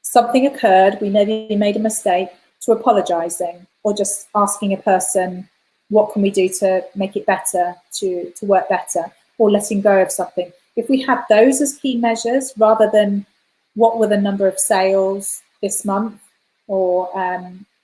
something occurred, we maybe made a mistake, to apologizing, or just asking a person, what can we do to make it better, to work better, or letting go of something? If we had those as key measures, rather than what were the number of sales this month, or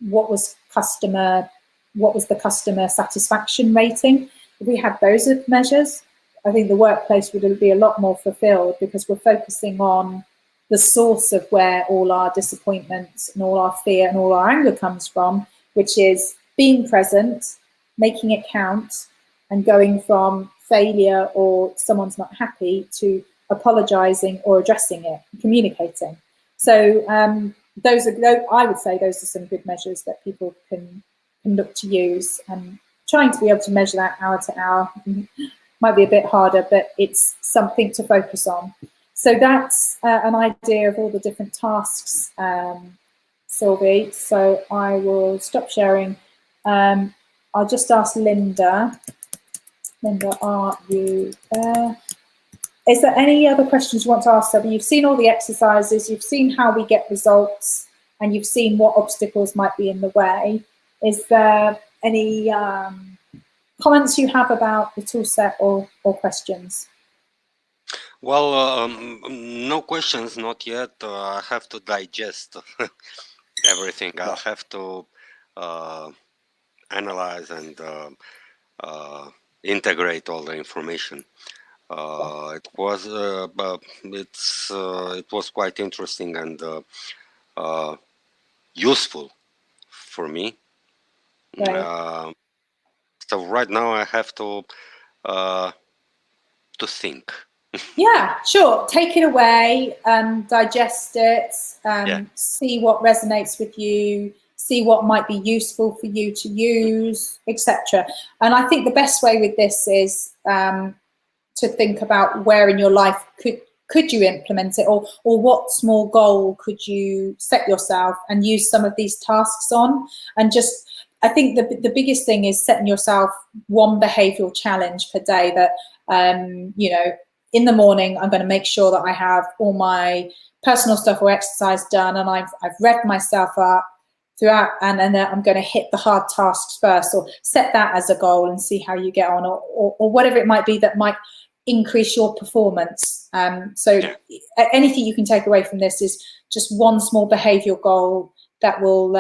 what was the customer satisfaction rating, if we had those as measures, I think the workplace would be a lot more fulfilled, because we're focusing on the source of where all our disappointments and all our fear and all our anger comes from, which is being present, making it count, and going from failure or someone's not happy to apologizing or addressing it, communicating. So I would say those are some good measures that people can look to use, and trying to be able to measure that hour to hour might be a bit harder, but it's something to focus on. So that's an idea of all the different tasks, Sylvie. So I will stop sharing. I'll just ask Linda. Linda, are you there? Is there any other questions you want to ask, Sylvie? You've seen all the exercises, you've seen how we get results, and you've seen what obstacles might be in the way. Is there any comments you have about the tool set or questions? Well, no questions, not yet. I have to digest everything. I'll have to analyze and integrate all the information. It was quite interesting and useful for me. Right. So right now I have to think. Yeah, sure. Take it away, digest it, see what resonates with you, see what might be useful for you to use, etc. And I think the best way with this is to think about where in your life could you implement it, or what small goal could you set yourself and use some of these tasks on? And just, I think the biggest thing is setting yourself one behavioral challenge per day that, you know, in the morning, I'm going to make sure that I have all my personal stuff or exercise done, and I've revved myself up throughout, and then I'm going to hit the hard tasks first, or set that as a goal and see how you get on, or whatever it might be that might increase your performance. So anything you can take away from this is just one small behavioral goal that will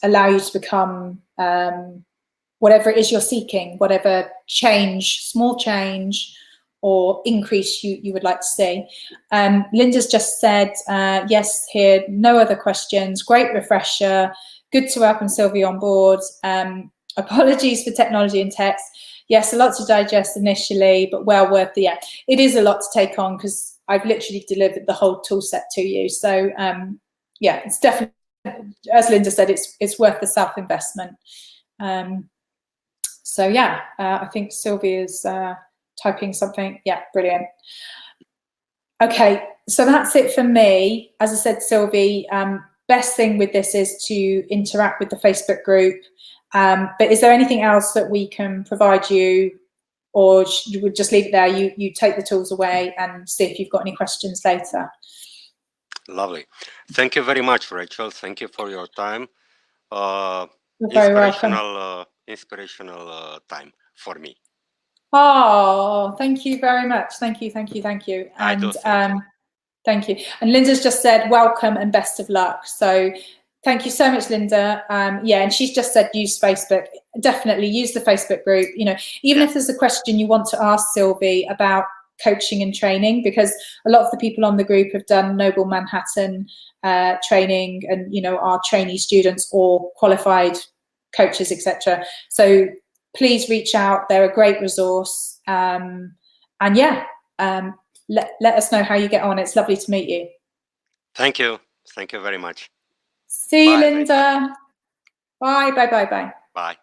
allow you to become whatever it is you're seeking, whatever change, small change or increase you would like to see. Linda's just said, yes, here, no other questions. Great refresher. Good to welcome Sylvie on board. Apologies for technology and text. Yes, a lot to digest initially, but well worth the, it is a lot to take on because I've literally delivered the whole tool set to you. So yeah, it's definitely, as Linda said, it's worth the self-investment. So yeah, I think Sylvie is typing something. Yeah, brilliant. Okay, so that's it for me. As I said, Sylvie, best thing with this is to interact with the Facebook group. But is there anything else that we can provide you, or you would just leave it there? You take the tools away and see if you've got any questions later. Lovely. Thank you very much, Rachel. Thank you for your time. You're very welcome. Inspirational time for me. Oh, thank you very much. Thank you, thank you, thank you. And thank you. And Linda's just said welcome and best of luck. So thank you so much, Linda. Yeah, and she's just said use Facebook. Definitely use the Facebook group. You know, even if there's a question you want to ask Sylvie about coaching and training, because a lot of the people on the group have done Noble Manhattan training, and you know, are trainee students or qualified coaches, etc. So please reach out. They're a great resource. And yeah, let us know how you get on. It's lovely to meet you. Thank you. Thank you very much. See you, Linda. Bye, bye, bye, bye. Bye.